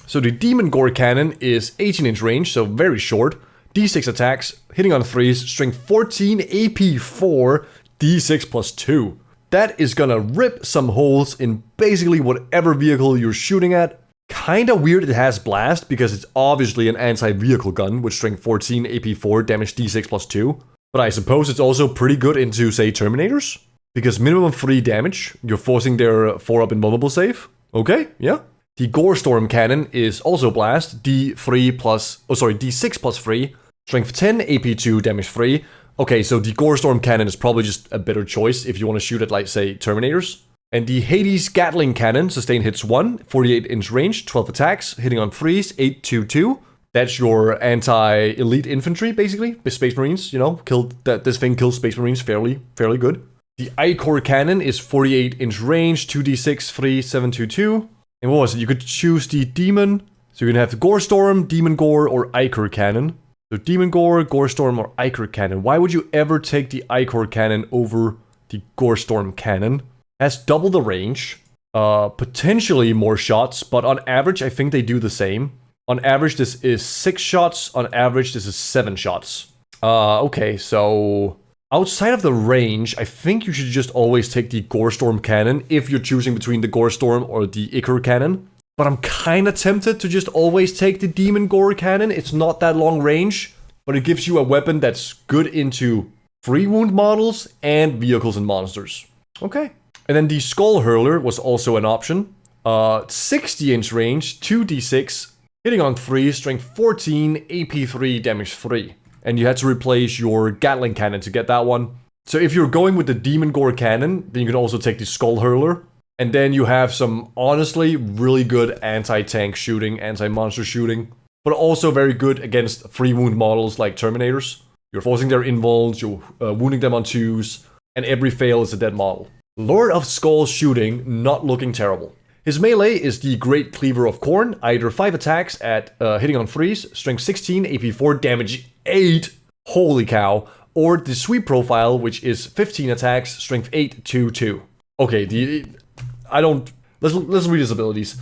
So the Demon Gore Cannon is 18-inch range, so very short. D6 attacks, hitting on 3s, strength 14, AP 4, D6 plus 2. That is gonna rip some holes in basically whatever vehicle you're shooting at. Kinda weird it has blast, because it's obviously an anti-vehicle gun with strength 14, AP 4, damage D6 plus 2. But I suppose it's also pretty good into, say, Terminators? Because minimum 3 damage, you're forcing their 4-up invulnerable save. Okay, yeah. The Gore Storm Cannon is also blast, D6 plus 3, strength 10, AP 2, damage 3. Okay, so the Gore Storm Cannon is probably just a better choice if you want to shoot at, like, say, Terminators. And the Hades Gatling Cannon, sustain hits 1, 48-inch range, 12 attacks, hitting on 3s, 822. That's your anti-elite infantry, basically. Space Marines, you know, this thing kills Space Marines fairly good. The Ichor Cannon is 48-inch range, 2d6, 3, 722. And what was it? You could choose the Demon. So you can have the Gore Storm, Demon Gore, or Ichor Cannon. So Demon Gore, Gore Storm, or Ichor Cannon. Why would you ever take the Ichor Cannon over the Gore Storm Cannon? Has double the range, potentially more shots, but on average I think they do the same. On average this is 6 shots, on average this is 7 shots. Okay, so outside of the range, I think you should just always take the Gore Storm Cannon if you're choosing between the Gore Storm or the Ichor Cannon. But I'm kinda tempted to just always take the Demon Gore Cannon. It's not that long range, but it gives you a weapon that's good into free wound models and vehicles and monsters. Okay. And then the Skull Hurler was also an option. 60-inch range, 2d6, hitting on 3, strength 14, AP 3, damage 3. And you had to replace your Gatling Cannon to get that one. So if you're going with the Demon Gore Cannon, then you can also take the Skull Hurler. And then you have some, honestly, really good anti-tank shooting, anti-monster shooting. But also very good against free wound models like Terminators. You're forcing their invulns, you're wounding them on 2s, and every fail is a dead model. Lord of Skulls shooting, not looking terrible. His melee is the Great Cleaver of Khorne, either 5 attacks at hitting on 3s, strength 16, AP 4, damage 8, holy cow, or the sweep profile, which is 15 attacks, strength 8, 2, 2. Okay, let's read his abilities.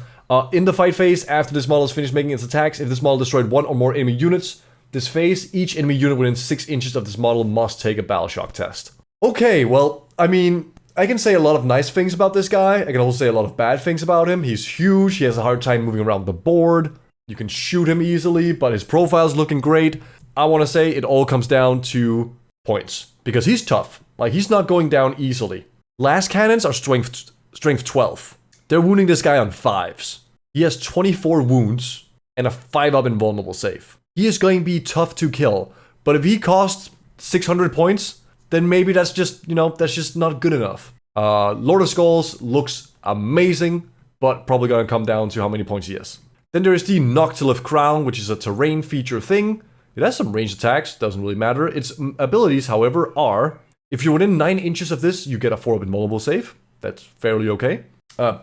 In the fight phase, after this model is finished making its attacks, if this model destroyed 1 or more enemy units, this phase, each enemy unit within 6 inches of this model must take a battle shock test. Okay, well, I mean, I can say a lot of nice things about this guy. I can also say a lot of bad things about him. He's huge, he has a hard time moving around the board. You can shoot him easily, but his profile's looking great. I want to say it all comes down to points. Because he's tough. Like, he's not going down easily. Last cannons are strength 12. They're wounding this guy on 5s. He has 24 wounds and a 5-up invulnerable save. He is going to be tough to kill. But if he costs 600 points, then maybe that's just, that's just not good enough. Lord of Skulls looks amazing, but probably gonna come down to how many points he has. Then there is the Noctilith Crown, which is a terrain feature thing. It has some ranged attacks, doesn't really matter. Its abilities, however, are... If you're within 9 inches of this, you get a 4-up invulnerable save. That's fairly okay.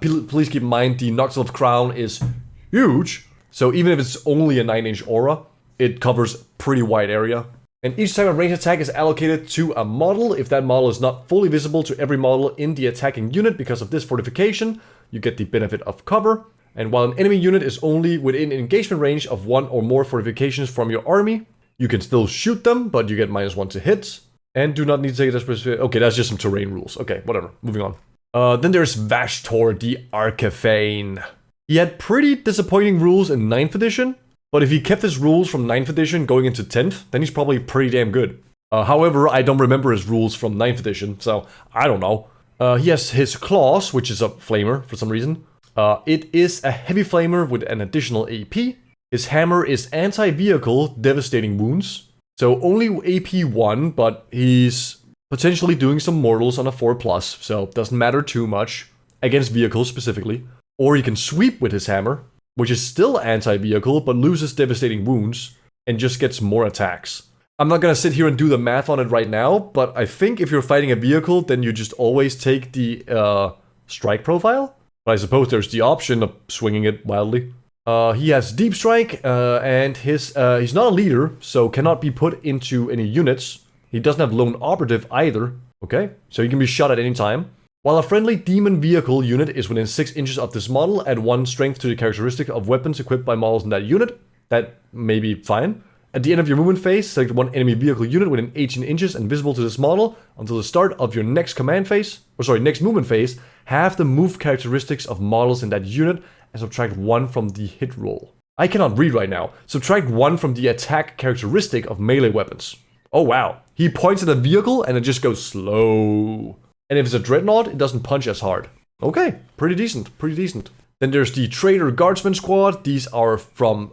Please keep in mind, the Noctilith Crown is huge. So even if it's only a 9-inch aura, it covers pretty wide area. And each time a ranged attack is allocated to a model, if that model is not fully visible to every model in the attacking unit because of this fortification, you get the benefit of cover. And while an enemy unit is only within engagement range of 1 or more fortifications from your army, you can still shoot them, but you get -1 to hit. And do not need to take that specific... Okay, that's just some terrain rules. Okay, whatever. Moving on. Then there's Vashtor the Archifane. He had pretty disappointing rules in 9th edition, but if he kept his rules from 9th edition going into 10th, then he's probably pretty damn good. However, I don't remember his rules from 9th edition, so I don't know. He has his Claws, which is a flamer for some reason. It is a heavy flamer with an additional AP. His hammer is anti-vehicle, devastating wounds. So only AP 1, but he's potentially doing some mortals on a 4+, so it doesn't matter too much. Against vehicles specifically. Or he can sweep with his hammer, which is still anti-vehicle, but loses devastating wounds, and just gets more attacks. I'm not gonna sit here and do the math on it right now, but I think if you're fighting a vehicle, then you just always take the strike profile. But I suppose there's the option of swinging it wildly. He has Deep Strike, and he's not a leader, so cannot be put into any units. He doesn't have Lone Operative either, okay? So he can be shot at any time. While a friendly demon vehicle unit is within 6 inches of this model, add 1 strength to the characteristic of weapons equipped by models in that unit. That may be fine. At the end of your movement phase, select 1 enemy vehicle unit within 18 inches and visible to this model until the start of your next next movement phase. Have the move characteristics of models in that unit and subtract 1 from the hit roll. I cannot read right now. Subtract 1 from the attack characteristic of melee weapons. Oh wow. He points at a vehicle and it just goes slow. And if it's a Dreadnought, it doesn't punch as hard. Okay, pretty decent, pretty decent. Then there's the Traitor Guardsman Squad. These are from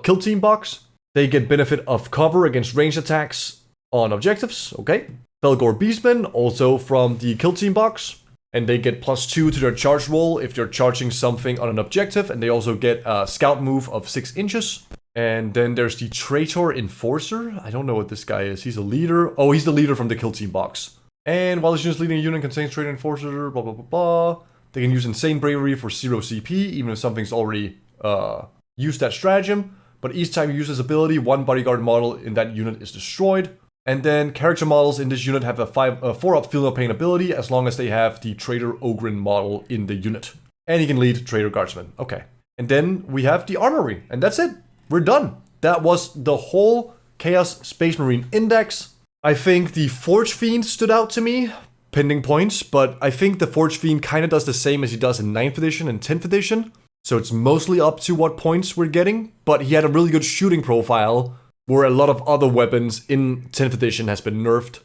Kill Team box. They get benefit of cover against ranged attacks on objectives, okay. Felgor Beastmen, also from the Kill Team box. And they get +2 to their charge roll if they're charging something on an objective. And they also get a scout move of 6 inches. And then there's the Traitor Enforcer. I don't know what this guy is. He's a leader. Oh, he's the leader from the Kill Team box. And while this unit's leading a unit contains Traitor Enforcer, blah, blah, blah, blah. They can use Insane Bravery for 0 CP, even if something's already used that stratagem. But each time you use this ability, 1 bodyguard model in that unit is destroyed. And then character models in this unit have a 4-up Feel No Pain ability as long as they have the Traitor Ogren model in the unit. And he can lead Traitor Guardsman. Okay. And then we have the Armory. And that's it. We're done. That was the whole Chaos Space Marine Index. I think the Forge Fiend stood out to me, pending points, but I think the Forge Fiend kind of does the same as he does in 9th edition and 10th edition. So it's mostly up to what points we're getting, but he had a really good shooting profile, where a lot of other weapons in 10th edition has been nerfed.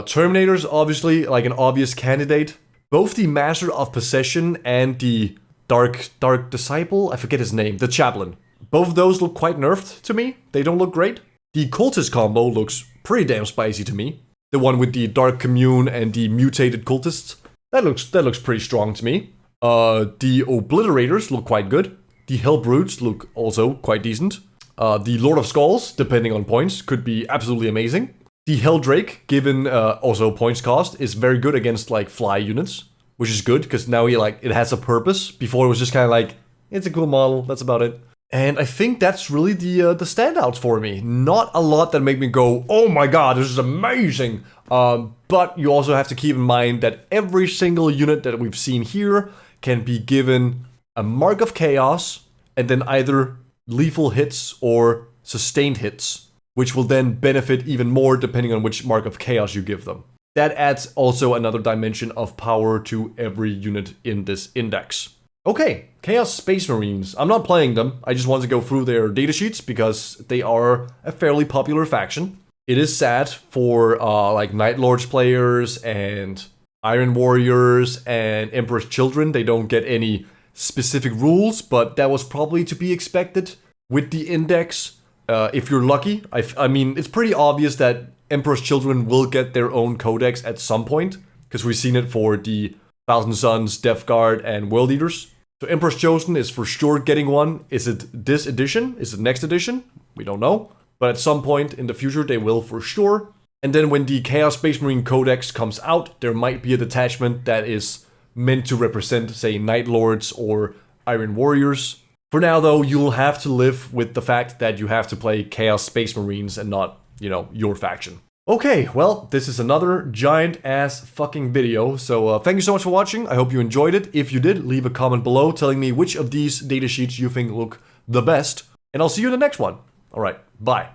Terminator's obviously like an obvious candidate. Both the Master of Possession and the Dark Disciple, I forget his name, the Chaplain. Both of those look quite nerfed to me. They don't look great. The Cultist combo looks pretty damn spicy to me. The one with the Dark Commune and the mutated cultists. That looks pretty strong to me. The Obliterators look quite good. The Hellbrutes look also quite decent. The Lord of Skulls, depending on points, could be absolutely amazing. The Helldrake, given also points cost, is very good against like fly units, which is good because now it has a purpose. Before it was just kind of like, it's a cool model, that's about it. And I think that's really the standouts for me. Not a lot that make me go, oh my god, this is amazing. But you also have to keep in mind that every single unit that we've seen here can be given a Mark of Chaos and then either lethal hits or sustained hits, which will then benefit even more depending on which Mark of Chaos you give them. That adds also another dimension of power to every unit in this index. Okay, Chaos Space Marines. I'm not playing them, I just want to go through their datasheets because they are a fairly popular faction. It is sad for like Night Lords players and Iron Warriors and Emperor's Children. They don't get any specific rules, but that was probably to be expected with the index. If you're lucky, I mean, it's pretty obvious that Emperor's Children will get their own codex at some point, because we've seen it for the Thousand Sons, Death Guard, and World Eaters. So Emperor's Chosen is for sure getting one. Is it this edition? Is it next edition? We don't know. But at some point in the future, they will for sure. And then when the Chaos Space Marine Codex comes out, there might be a detachment that is meant to represent, say, Night Lords or Iron Warriors. For now, though, you'll have to live with the fact that you have to play Chaos Space Marines and not, your faction. Okay, well, this is another giant-ass fucking video, so thank you so much for watching. I hope you enjoyed it. If you did, leave a comment below telling me which of these datasheets you think look the best, and I'll see you in the next one. Alright, bye.